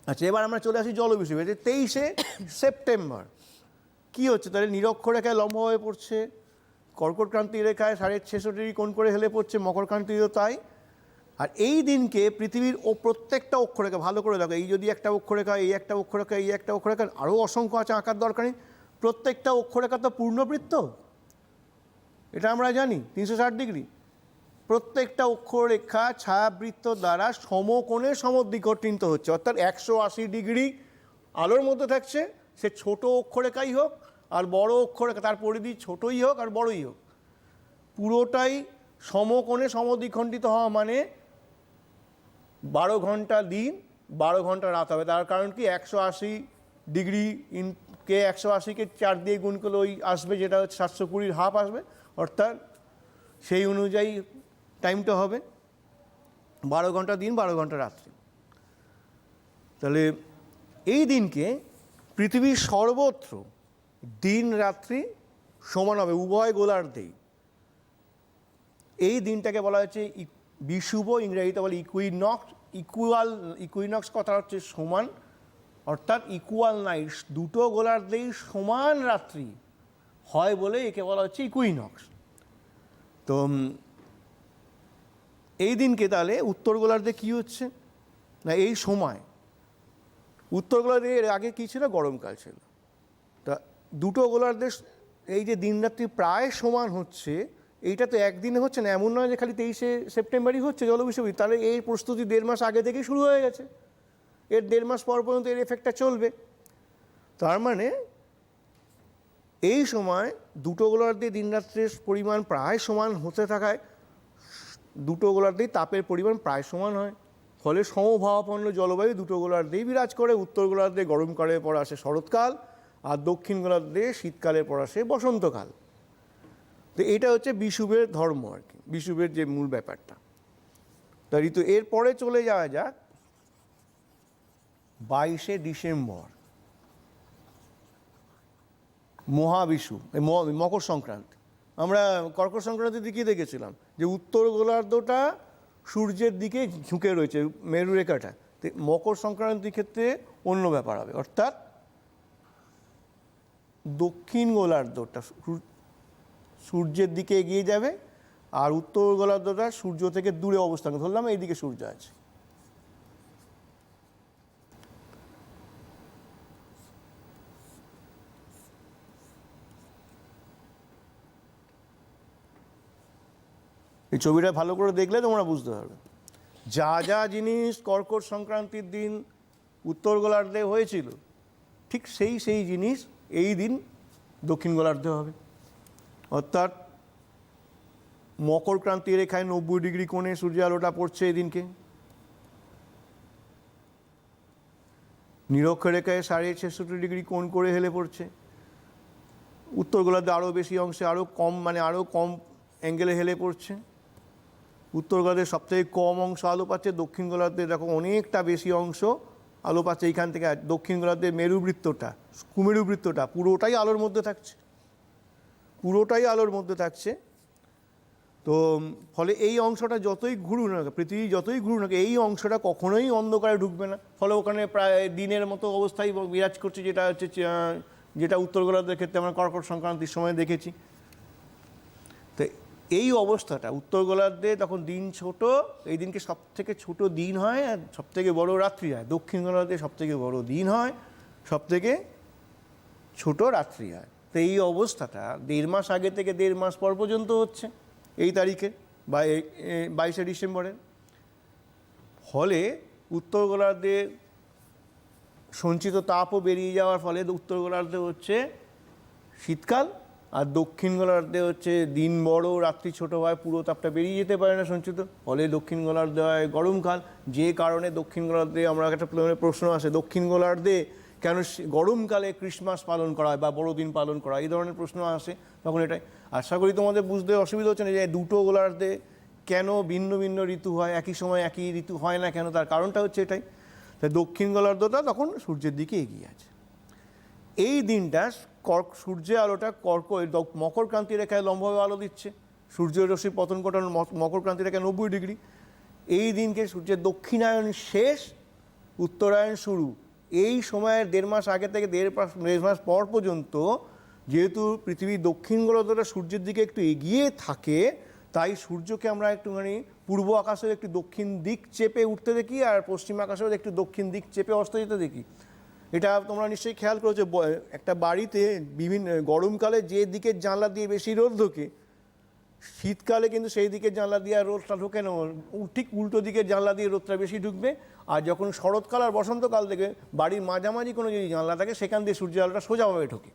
S2: আচ্ছা, এবার আমরা চলে আসি জলবিষুবে। 23শে সেপ্টেম্বর কী হচ্ছে, তাহলে নিরক্ষরেখায় লম্বভাবে পড়ছে, কর্কট ক্রান্তি রেখায় 66.5 ডিগ্রি কোণ করে হেলে পড়ছে, মকর ক্রান্তিও তাই। আর এই দিনকে পৃথিবীর প্রত্যেকটা অক্ষরেখা, ভালো করে দেখো, এই যদি একটা অক্ষরেখা, এই একটা অক্ষরেখা, এই একটা অক্ষরেখা, আরও অসংখ্য আছে, আঁকার দরকার নেই, প্রত্যেকটা অক্ষরেখা তো পূর্ণবৃত্ত, এটা আমরা জানি 360 ডিগ্রি। প্রত্যেকটা অক্ষরেখা ছায়াবৃত্ত দ্বারা সমকোণে সমদ্বিখণ্ডিত হচ্ছে, অর্থাৎ 180 ডিগ্রি আলোর মধ্যে থাকছে, সে ছোট অক্ষরেখাই হোক আর বড় অক্ষরেখা, তার পরিধি ছোটই হোক আর বড়ই হোক, পুরোটাই সমকোণে সমদ্বিখণ্ডিত হওয়া মানে 12 ঘন্টা দিন 12 ঘন্টা রাত হবে। তার কারণ কি 180 ডিগ্রি কে 180কে 4 দিয়ে গুণ করলে ওই আসবে, যেটা হচ্ছে 720 হাফ আসবে, অর্থাৎ সেই অনুযায়ী টাইমটা হবে 12 ঘন্টা দিন 12 ঘন্টা রাত্রি। তাহলে এই দিনকে পৃথিবীর সর্বত্র দিন রাত্রি সমান হবে, উভয় গোলার্ধেই। এই দিনটাকে বলা হচ্ছে বিষুব, ইংরেজিতে বলে ইকুইনক্স। ইকুইনক্স কথা হচ্ছে সমান, অর্থাৎ ইকুয়াল নাইট, দুটো গোলার্ধেই সমান রাত্রি হয় বলে একে বলা হচ্ছে ইকুইনক্স। তো এই দিনকে তাহলে উত্তর গোলার্ধে কী হচ্ছে না, এই সময় উত্তর গোলার্ধে এর আগে কী ছিল, গরমকাল ছিল। তা দুটো গোলার্ধে এই যে দিন রাত্রি প্রায় সমান হচ্ছে, এইটা তো একদিনে হচ্ছে না, এমন নয় যে খালি 23শে সেপ্টেম্বরই হচ্ছে জলবিষুবি। তাহলে এই প্রস্তুতি 1.5 মাস আগে থেকেই শুরু হয়ে গেছে, এর 1.5 মাস পর পর্যন্ত এর এফেক্টটা চলবে। তার মানে এই সময় দুটো গোলার্ধে দিন রাত্রের পরিমাণ প্রায় সমান হতে থাকায় দুটো গোলার্ধেই তাপের পরিমাণ প্রায় সমান হয়, ফলে সমভাবাপন্ন জলবায়ু দুটো গোলার্ধেই বিরাজ করে। উত্তর গোলার্ধে গরমকালের পর আসে শরৎকাল, আর দক্ষিণ গোলার্ধে শীতকালের পর আসে বসন্তকাল। তো এটা হচ্ছে বিষুবের ধর্ম আর কি, বিষুবের যে মূল ব্যাপারটা। তা ঋতু এরপরে চলে যাওয়া যাক 22শে ডিসেম্বর, মহাবিষুব, মকর সংক্রান্তি। আমরা কর্কট সংক্রান্তিতে কী দেখেছিলাম, যে উত্তর গোলার্ধটা সূর্যের দিকে ঝুঁকে রয়েছে, মেরুরেখাটা। তো মকর সংক্রান্তির ক্ষেত্রে অন্য ব্যাপার হবে, অর্থাৎ দক্ষিণ গোলার্ধটা সূর্যের দিকে এগিয়ে যাবে, আর উত্তর গোলার্ধটা সূর্য থেকে দূরে অবস্থান, ধরলাম এইদিকে সূর্য আছে। এই ছবিটা ভালো করে দেখলে তোমরা বুঝতে পারবে, যা যা জিনিস কর্কট সংক্রান্তির দিন উত্তর গোলার্ধে হয়েছিল, ঠিক সেই জিনিস এই দিন দক্ষিণ গোলার্ধে হবে। অর্থাৎ মকর ক্রান্তি রেখায় 90 ডিগ্রি কোণে সূর্য আলোটা পড়ছে এই দিনকে, নিরক্ষরেখায় 66.5 ডিগ্রি কোণ করে হেলে পড়ছে। উত্তর গোলার্ধে আরও বেশি অংশে আরও কম অ্যাঙ্গেলে হেলে পড়ছে। উত্তর গোলার্ধের সবথেকে কম অংশ আলো পাচ্ছে, দক্ষিণ গোলার্ধে দেখো অনেকটা বেশি অংশ আলো পাচ্ছে এইখান থেকে। দক্ষিণ গোলার্ধের মেরুবৃত্তটা, কুমেরুবৃত্তটা পুরোটাই আলোর মধ্যে থাকছে। তো ফলে এই অংশটা যতই ঘুরুন না, পৃথিবী যতই ঘুরুন না, এই অংশটা কখনোই অন্ধকারে ঢুকবে না, ফলে ওখানে প্রায় দিনের মতো অবস্থায় বিরাজ করছে, যেটা উত্তর গোলার্ধের ক্ষেত্রে আমরা কর্কট সংক্রান্তির সময় দেখেছি। তো এই অবস্থাটা উত্তর গোলার্ধে তখন দিন ছোট, এই দিনকে সবথেকে ছোট দিন হয় আর সবথেকে বড় রাত্রি হয়। দক্ষিণ গোলার্ধে সবথেকে বড় দিন হয়, সবথেকে ছোট রাত্রি হয়। তো এই অবস্থাটা 1.5 মাস আগে থেকে 1.5 মাস পর পর্যন্ত হচ্ছে এই তারিখে বা 22শে ডিসেম্বরে। ফলে উত্তর গোলার্ধে সঞ্চিত তাপও বেরিয়ে যাওয়ার ফলে উত্তর গোলার্ধে হচ্ছে শীতকাল, আর দক্ষিণ গোলার্ধে হচ্ছে দিন বড় রাত্রি ছোট হয়, পুরো তাপটা বেরিয়ে যেতে পারে না সঞ্চিত, ফলে দক্ষিণ গোলার্ধে হয় গরমকাল। যে কারণে দক্ষিণ গোলার্ধে আমরা একটা প্রশ্ন আসে, দক্ষিণ গোলার্ধে কেন গরমকালে ক্রিসমাস পালন করা হয় বা বড়দিন পালন করা হয়, এই ধরনের প্রশ্ন আসে। তখন এটাই আশা করি তোমাদের বুঝতে অসুবিধা হচ্ছে না যে দুটো গোলার্ধে কেন ভিন্ন ভিন্ন ঋতু হয়, একই সময় একই ঋতু হয় না কেন, তার কারণটা হচ্ছে এটাই। তাই দক্ষিণ গোলার্ধটা তখন সূর্যের দিকে এগিয়ে আছে। এই দিনটা সূর্যের আলোটা মকর ক্রান্তি রেখায় লম্বভাবে আলো দিচ্ছে, সূর্যের রশ্মি পতন ঘটানো মকর ক্রান্তি রেখায় 90 ডিগ্রি। এই দিনকে সূর্যের দক্ষিণায়ন শেষ, উত্তরায়ণ শুরু। এই সময়ের 1.5 মাস আগে থেকে 1.5 মাস পর পর্যন্ত যেহেতু পৃথিবীর দক্ষিণ গোলার্ধটা সূর্যের দিকে একটু এগিয়ে থাকে, তাই সূর্যকে আমরা একটুখানি পূর্ব আকাশের একটু দক্ষিণ দিক চেপে উঠতে দেখি, আর পশ্চিম আকাশের একটু দক্ষিণ দিক চেপে অস্ত যেতে দেখি। এটা তোমরা নিশ্চয়ই খেয়াল করেছো, একটা বাড়িতে বিভিন্ন গরমকালে যে দিকের জানলা দিয়ে বেশি রোদ ঢোকে শীতকালে কিন্তু সেই দিকের জানলা দিয়ে আর রোদটা ঢোকে না, ঠিক উল্টো দিকের জানলা দিয়ে রোদটা বেশি ঢুকবে। আর যখন শরৎকাল আর বসন্তকাল থেকে বাড়ির মাঝামাঝি কোনো যদি জানলা থাকে সেখান দিয়ে সূর্যের আলোটা সোজাভাবে ঢোকে।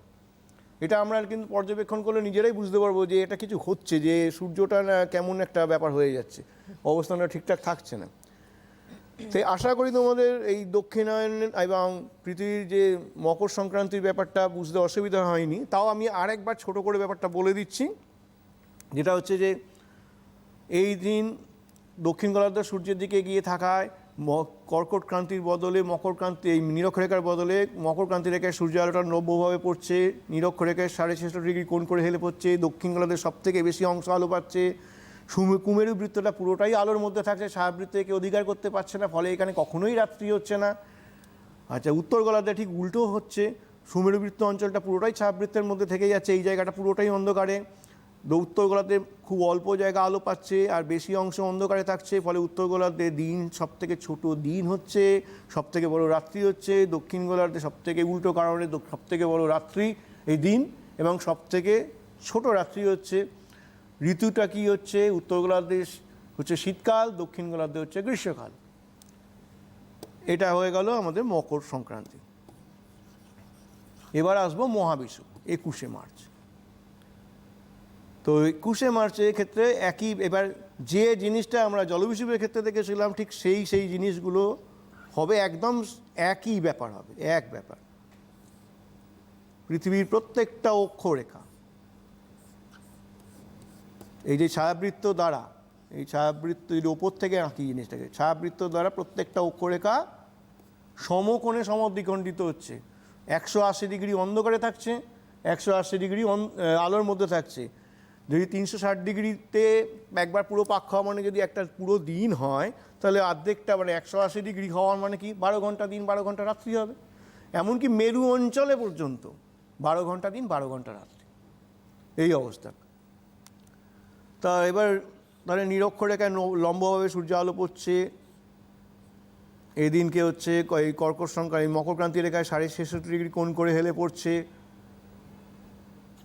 S2: এটা আমরা কিন্তু পর্যবেক্ষণ করলে নিজেরাই বুঝতে পারবো যে এটা কিছু হচ্ছে, যে সূর্যটা না কেমন একটা ব্যাপার হয়ে যাচ্ছে, অবস্থানটা ঠিকঠাক থাকছে না। তাই আশা করি তোমাদের এই দক্ষিণায়ন এবং পৃথিবীর যে মকর সংক্রান্তির ব্যাপারটা বুঝতে অসুবিধা হয়নি। তাও আমি আরেকবার ছোট করে ব্যাপারটা বলে দিচ্ছি, যেটা হচ্ছে যে এই দিন দক্ষিণ গোলার্ধ সূর্যের দিকে এগিয়ে থাকায় কর্কট ক্রান্তির বদলে মকর ক্রান্তি, এই নিরক্ষরেখার বদলে মকর ক্রান্তি রেখায় সূর্য আলোটা নব্যভাবে পড়ছে, নিরক্ষরেখায় 6.5 ডিগ্রি কোণ করে হেলে পড়ছে, দক্ষিণ গোলার্ধের সব থেকে বেশি অংশ আলো পাচ্ছে, কুমেরু বৃত্তটা পুরোটাই আলোর মধ্যে থাকছে, ছায়াবৃত্ত একে অধিকার করতে পারছে না, ফলে এখানে কখনোই রাত্রি হচ্ছে না। আচ্ছা, উত্তর গোলার্ধে ঠিক উল্টো হচ্ছে, সুমেরু বৃত্ত অঞ্চলটা পুরোটাই ছায়াবৃত্তের মধ্যে থেকে যাচ্ছে, এই জায়গাটা পুরোটাই অন্ধকারে। উত্তর গোলার্ধে খুব অল্প জায়গা আলো পাচ্ছে আর বেশি অংশ অন্ধকারে থাকছে, ফলে উত্তর গোলার্ধে দিন সব থেকে ছোট দিন হচ্ছে, সব থেকে বড় রাত্রি হচ্ছে। দক্ষিণ গোলার্ধে সব থেকে উল্টো কারণে সব থেকে বড় রাত্রি এই দিন এবং সব থেকে ছোট রাত্রি হচ্ছে। ঋতুটা কি হচ্ছে, উত্তর গোলার্ধে হচ্ছে শীতকাল, দক্ষিণ গোলার্ধে হচ্ছে গ্রীষ্মকাল। এটা হয়ে গেল আমাদের মকর সংক্রান্তি। এবার আসবো মহাবিষু 21শে মার্চ। তো 21শে মার্চের ক্ষেত্রে একই, এবার যে জিনিসটা আমরা জলবিষুবের ক্ষেত্রে দেখেছিলাম ঠিক সেই জিনিসগুলো হবে, একদম একই ব্যাপার হবে, এক ব্যাপার। পৃথিবীর প্রত্যেকটা অক্ষরেখা এই যে ছায়াবৃত্ত দ্বারা, এই ছায়াবৃত্তের ওপর থেকে আঁকি জিনিসটাকে, ছায়াবৃত্ত দ্বারা প্রত্যেকটা অক্ষরেখা সমকোণে সমদ্বিখণ্ডিত হচ্ছে। 180 ডিগ্রি অন্ধকারে থাকছে, 180 ডিগ্রি আলোর মধ্যে থাকছে। যদি 360 ডিগ্রিতে একবার পুরো পাক হওয়া মানে যদি একটা পুরো দিন হয়, তাহলে অর্ধেকটা মানে 180 ডিগ্রি হওয়ার মানে কি 12 ঘন্টা দিন 12 ঘন্টা রাত্রি হবে। এমনকি মেরু অঞ্চলে পর্যন্ত 12 ঘন্টা দিন 12 ঘন্টা রাত্রি, এই অবস্থা। তা এবার তাহলে নিরক্ষরেখায় লম্বভাবে সূর্য আলো পড়ছে, এই দিনকে হচ্ছে এই কর্কট সংখ্যা, এই মকর ক্রান্তি রেখায় 66.5 ডিগ্রি কোণ করে হেলে পড়ছে,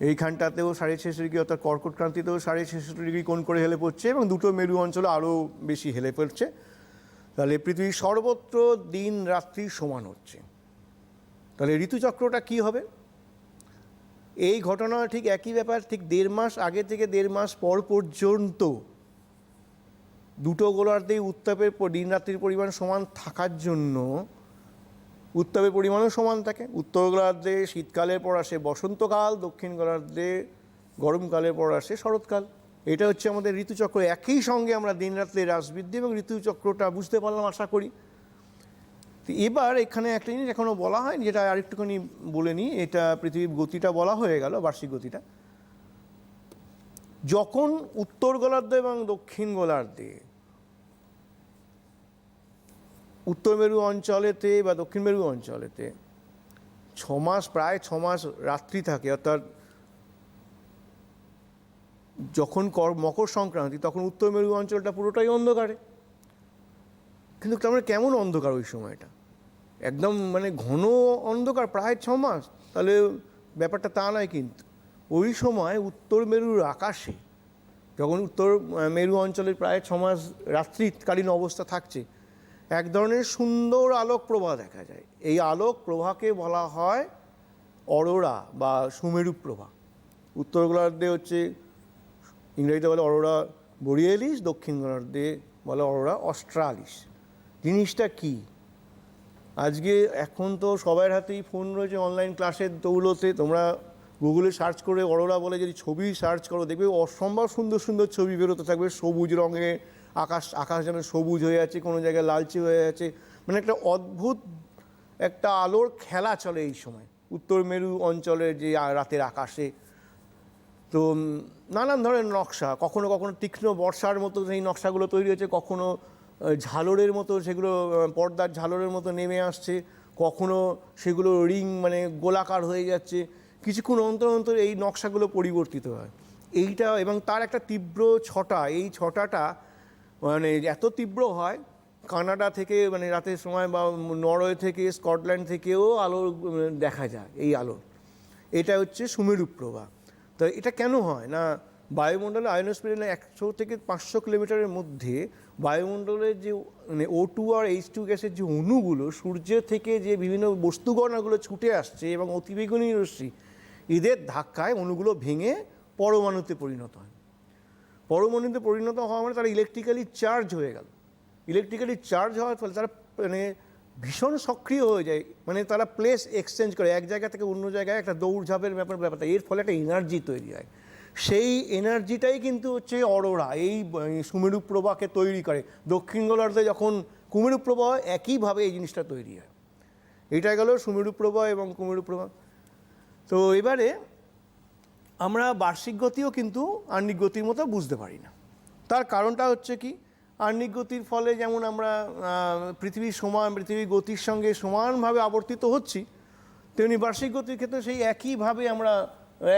S2: এইখানটাতেও 66.5 ডিগ্রি, অর্থাৎ কর্কট ক্রান্তিতেও 66.5 ডিগ্রি কোণ করে হেলে পড়ছে এবং দুটো মেরু অঞ্চলে আরও বেশি হেলে পড়ছে। তাহলে পৃথিবীর সর্বত্র দিন রাত্রি সমান হচ্ছে। তাহলে ঋতুচক্রটা কি হবে? এই ঘটনা ঠিক একই ব্যাপার, ঠিক 1.5 মাস আগে থেকে 1.5 মাস পর পর্যন্ত দুটো গোলার্ধেই উত্তাপের দিন রাত্রির পরিমাণ সমান থাকার জন্য উত্তাপের পরিমাণও সমান থাকে। উত্তর গোলার্ধে শীতকালের পর আসে বসন্তকাল, দক্ষিণ গোলার্ধে গরমকালের পর আসে শরৎকাল। এটা হচ্ছে আমাদের ঋতুচক্র। একই সঙ্গে আমরা দিন রাত্রে হ্রাস বৃদ্ধি এবং ঋতুচক্রটা বুঝতে পারলাম আশা করি। তো এবার এখানে একটা জিনিস এখনও বলা হয়নি, যেটা আরেকটুখানি বলে নিই। এটা পৃথিবীর গতিটা বলা হয়ে গেল, বার্ষিক গতিটা। যখন উত্তর গোলার্ধ এবং দক্ষিণ গোলার্ধে, উত্তর মেরু অঞ্চলেতে বা দক্ষিণ মেরু অঞ্চলেতে 6 মাস, প্রায় 6 মাস রাত্রি থাকে, অর্থাৎ যখন মকর সংক্রান্তি তখন উত্তর মেরু অঞ্চলটা পুরোটাই অন্ধকারে। কিন্তু তার কেমন অন্ধকার ওই সময়টা, একদম মানে ঘন অন্ধকার প্রায় 6 মাস। তাহলে ব্যাপারটা তা নয়, কিন্তু ওই সময় উত্তর মেরুর আকাশে, যখন উত্তর মেরু অঞ্চলের প্রায় 6 মাস রাত্রিকালীন অবস্থা থাকছে, এক ধরনের সুন্দর আলোক প্রভা দেখা যায়। এই আলোক প্রভাকে বলা হয় অরোরা বা সুমেরু প্রভা। উত্তর গোলার্ধে হচ্ছে ইংরেজিতে বলে অরোরা বোরিয়ালিস, দক্ষিণ গোলার্ধে বলে অরোরা অস্ট্রালিস। জিনিসটা কি? আজকে এখন তো সবার হাতেই ফোন রয়েছে, অনলাইন ক্লাসের দৌলতে তোমরা গুগলে সার্চ করে অরোরা বলে যদি ছবি সার্চ করো, দেখবে অসম্ভব সুন্দর সুন্দর ছবি বেরোতে থাকবে। সবুজ রঙে আকাশ যেন সবুজ হয়ে আছে, কোনো জায়গায় লালচে হয়ে আছে, মানে একটা অদ্ভুত একটা আলোর খেলা চলে এই সময় উত্তর মেরু অঞ্চলের যে রাতের আকাশে। তো নানান ধরনের নকশা, কখনো কখনো তীক্ষ্ণ বর্ষার মতো সেই নকশাগুলো তৈরি হয়েছে, কখনো ঝালরের মতো সেগুলো পর্দার ঝালরের মতো নেমে আসছে, কখনো সেগুলো রিং মানে গোলাকার হয়ে যাচ্ছে। কিছুক্ষণ অন্তর অন্তর এই নকশাগুলো পরিবর্তিত হয়। এইটা এবং তার একটা তীব্র ছটা, এই ছটাটা মানে এত তীব্র হয়, কানাডা থেকে মানে রাতের সময় বা নরওয়ে থেকে স্কটল্যান্ড থেকেও আলো দেখা যায় এই আলো। এটা হচ্ছে সুমেরু প্রভা। তো এটা কেন হয় না, বায়ুমণ্ডলে আয়নোস্ফিয়ারে 100 থেকে 500 কিলোমিটারের মধ্যে বায়ুমণ্ডলের যে মানে O2 আর H2 গ্যাসের যে অণুগুলো সূর্যের থেকে যে বিভিন্ন বস্তুকণাগুলো ছুটে আসছে এবং অতিবেগুনি রশ্মি এদের ধাক্কায় অণুগুলো ভেঙে পরমাণুতে পরিণত হয়। পরমাণুতে পরিণত হওয়া মানে তারা ইলেকট্রিক্যালি চার্জ হয়ে গেল। ইলেকট্রিক্যালি চার্জ হওয়ার ফলে তারা মানে ভীষণ সক্রিয় হয়ে যায়, মানে তারা প্লেস এক্সচেঞ্জ করে এক জায়গা থেকে অন্য জায়গায় একটা দৌড়ঝাঁপের ব্যাপারটা, এর ফলে একটা এনার্জি তৈরি হয়। সেই এনার্জিটাই কিন্তু হচ্ছে অরোরা, এই সুমেরু প্রবাহকে তৈরি করে। দক্ষিণ গোলার্ধে যখন কুমেরু প্রবাহ একইভাবে এই জিনিসটা তৈরি হয়। এটা গেল সুমেরু প্রবাহ এবং কুমেরু প্রবাহ। তো এবারে আমরা বার্ষিক গতিও কিন্তু আহ্নিক গতির মতো বুঝতে পারি না। তার কারণটা হচ্ছে কি, আহ্নিক গতির ফলে যেমন আমরা পৃথিবীর গতির সঙ্গে সমানভাবে আবর্তিত হচ্ছি, তেমনি বার্ষিক গতির ক্ষেত্রে সেই একইভাবে আমরা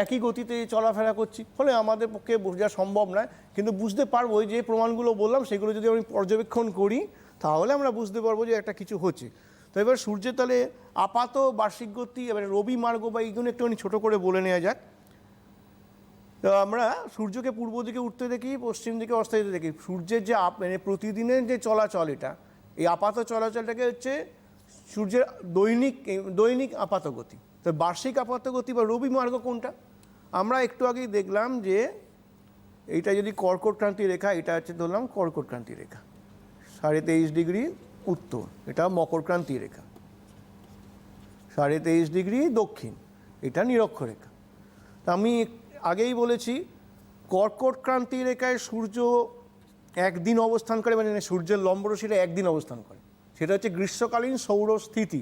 S2: একই গতিতে চলাফেরা করছি, ফলে আমাদের পক্ষে বোঝা সম্ভব নয়। কিন্তু বুঝতে পারবো যে প্রমাণগুলো বললাম সেগুলো যদি আমি পর্যবেক্ষণ করি তাহলে আমরা বুঝতে পারবো যে একটা কিছু হচ্ছে। তো এবার সূর্যের তাহলে আপাত বার্ষিক গতি, এবার রবি মার্গ বা এইগুলো একটুখানি ছোটো করে বলে নেওয়া যাক। তো আমরা সূর্যকে পূর্ব দিকে উঠতে দেখি, পশ্চিম দিকে অস্ত যেতে দেখি। সূর্যের যে মানে প্রতিদিনের যে চলাচল, এটা এই আপাত চলাচলটাকে হচ্ছে সূর্যের দৈনিক আপাত গতি। তো বার্ষিক আপাত গতি বা রবি মার্গ কোনটা? আমরা একটু আগেই দেখলাম যে এইটা যদি কর্কট ক্রান্তি রেখা, এটা হচ্ছে ধরলাম কর্কট ক্রান্তি রেখা 23.5 ডিগ্রি উত্তর, এটা মকর ক্রান্তি রেখা 23.5 ডিগ্রি দক্ষিণ, এটা নিরক্ষরেখা। তা আমি আগেই বলেছি কর্কট ক্রান্তি রেখায় সূর্য একদিন অবস্থান করে, মানে সূর্যের লম্বরশ্মিটা একদিন অবস্থান করে, সেটা হচ্ছে গ্রীষ্মকালীন সৌরস্থিতি,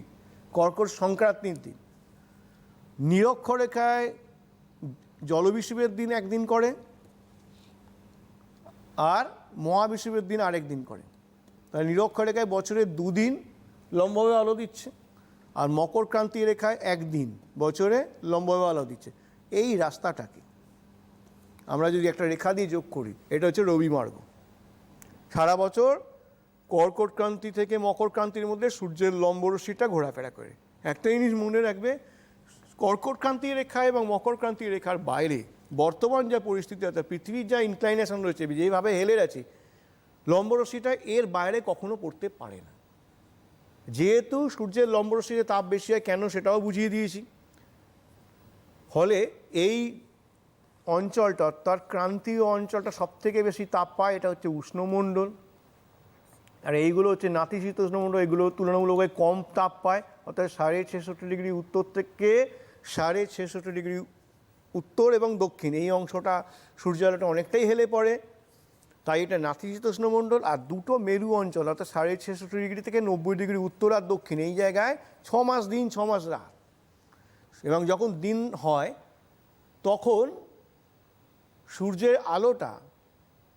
S2: কর্কট সংক্রান্তির দিন। নিরক্ষরেখায় জলবিষুবের দিন একদিন করে আর মহাবিষুবের দিন আরেক দিন করে। তাহলে নিরক্ষরেখায় বছরে 2 দিন লম্বভাবে আলো দিচ্ছে, আর মকর ক্রান্তি রেখায় একদিন বছরে লম্বভাবে আলো দিচ্ছে। এই রাস্তাটাকে আমরা যদি একটা রেখা দিয়ে যোগ করি, এটা হচ্ছে রবি মার্গ। সারা বছর কর্কট ক্রান্তি থেকে মকর ক্রান্তির মধ্যে সূর্যের লম্বরশ্মিটা ঘোরাফেরা করে। একটা জিনিস মনে রাখবে, কর্কট ক্রান্তি রেখা এবং মকর ক্রান্তি রেখার বাইরে বর্তমান যা পরিস্থিতি আছে, পৃথিবীর যা ইনক্লাইনেশন রয়েছে, যেভাবে হেলে আছে, লম্বরশ্মিটা এর বাইরে কখনো পড়তে পারে না। যেহেতু সূর্যের লম্বরশ্মিতে তাপ বেশি হয় কেন সেটাও বুঝিয়ে দিয়েছি। ফলে এই অঞ্চলটা অর্থাৎ ক্রান্তীয় অঞ্চলটা সবথেকে বেশি তাপ পায়, এটা হচ্ছে উষ্ণমণ্ডল। আর এইগুলো হচ্ছে নাতিশীতোষ্ণমণ্ডল, এগুলো তুলনামূলকভাবে কম তাপ পায়, অর্থাৎ 66.5 ডিগ্রি উত্তর থেকে 66.5 ডিগ্রি উত্তর এবং দক্ষিণ এই অংশটা সূর্যালোটা অনেকটাই হেলে পড়ে, তাই এটা নাতিশীতোষ্ণমণ্ডল। আর দুটো মেরু অঞ্চল অর্থাৎ 66.5 ডিগ্রি থেকে 90 ডিগ্রি উত্তর আর দক্ষিণ, এই জায়গায় 6 মাস দিন 6 মাস রাত। এবং যখন দিন হয় তখন সূর্যের আলোটা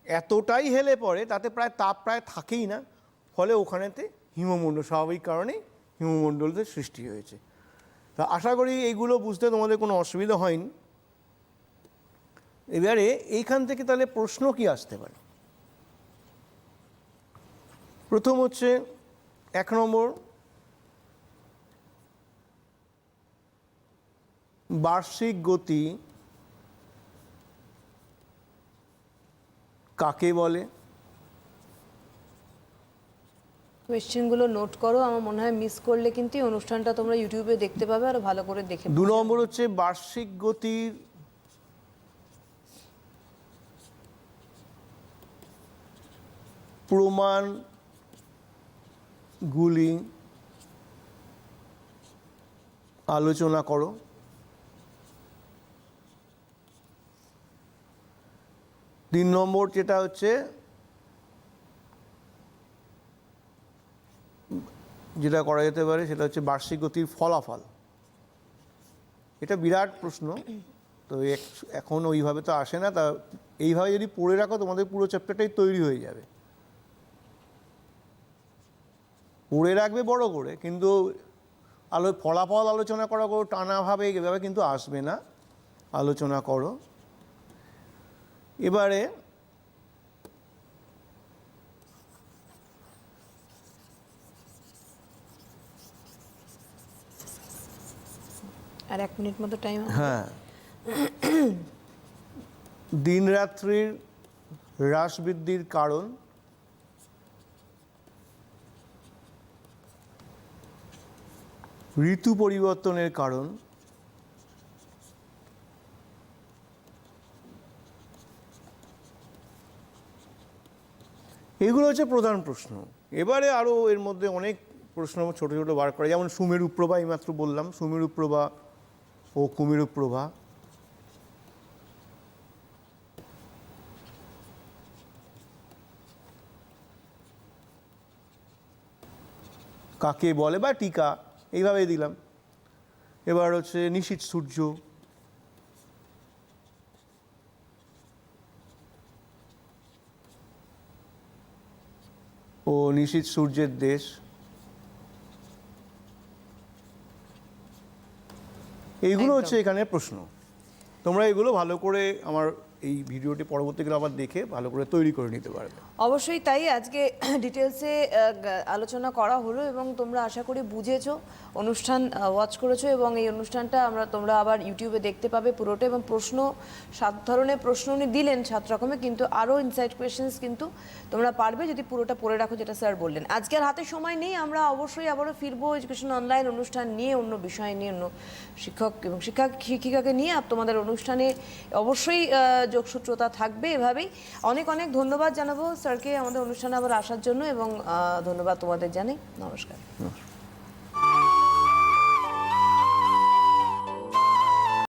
S2: এতটাই হেলে পড়ে তাতে তাপ প্রায় থাকেই না, ফলে ওখানেতে হিমমণ্ডল, স্বাভাবিক কারণেই হিমমণ্ডলের সৃষ্টি হয়েছে। তা আশা করি এইগুলো বুঝতে তোমাদের কোনো অসুবিধা হয়নি। এবারে এইখান থেকে তাহলে প্রশ্ন কি আসতে পারে? প্রথম হচ্ছে 1 নম্বর, বার্ষিক গতি কাকে বলে?
S1: কোয়েশ্চেনগুলো নোট করো, আমার মনে হয় মিস করলে কিন্তু এই অনুষ্ঠানটা তোমরা ইউটিউবে দেখতে পাবে আর ভালো করে দেখে।
S2: 2 নম্বর হচ্ছে বার্ষিক গতির প্রমাণগুলি আলোচনা করো। 3 নম্বর যেটা হচ্ছে যেটা করা যেতে পারে সেটা হচ্ছে বার্ষিক গতির ফলাফল। এটা বিরাট প্রশ্ন, তো এখন ওইভাবে তো আসে না, তা এইভাবে যদি পড়ে রাখো তোমাদের পুরো চ্যাপ্টারটাই তৈরি হয়ে যাবে। পড়ে রাখবে বড় করে, কিন্তু ফলাফল আলোচনা করা করো টানাভাবে, এভাবে কিন্তু আসবে না, আলোচনা করো। এবারে
S1: আর 1 মিনিট মতো টাইম।
S2: হ্যাঁ, দিনরাত্রির হ্রাস বৃদ্ধির কারণ, ঋতু পরিবর্তনের কারণ, এগুলো হচ্ছে প্রধান প্রশ্ন। এবারে আরও এর মধ্যে অনেক প্রশ্ন ছোট ছোট বার করা, যেমন সুমেরু প্রভা, এইমাত্র বললাম সুমেরু প্রভা ও কুমেরু প্রভা। কাকে বলে বা টিকা, এইভাবে দিলাম। এবার হচ্ছে নিশীথ সূর্য, ও নিশীথ সূর্যের দেশ, এইগুলো
S1: একদম।
S2: হচ্ছে এখানে প্রশ্ন। তোমরা এগুলো ভালো করে আমার এই ভিডিওটি পরবর্তীকালে আবার দেখে ভালো করে তৈরি করে নিতে পারবে।
S1: অবশ্যই তাই, আজকে ডিটেলসে আলোচনা করা হলো এবং তোমরা আশা করি বুঝেছো, অনুষ্ঠান ওয়াচ করেছো এবং এই অনুষ্ঠানটা তোমরা আবার ইউটিউবে দেখতে পাবে পুরোটা। এবং প্রশ্ন 7 ধরনের প্রশ্ন উনি দিলেন 7 রকমের, কিন্তু আরও ইনসাইড কোয়েশ্চেন্স কিন্তু তোমরা পারবে যদি পুরোটা পড়ে রাখো, যেটা স্যার বললেন। আজকে আর হাতে সময় নেই, আমরা অবশ্যই আবারও ফিরবো এডুকেশন অনলাইন অনুষ্ঠান নিয়ে, অন্য বিষয় নিয়ে, অন্য শিক্ষক এবং শিক্ষিকাকে নিয়ে। তোমাদের অনুষ্ঠানে অবশ্যই যোগসূত্রতা থাকবে এভাবেই। অনেক অনেক ধন্যবাদ জানাবো স্যারকে আমাদের অনুষ্ঠানে আবার আসার জন্য এবং ধন্যবাদ তোমাদের জানাই। নমস্কার।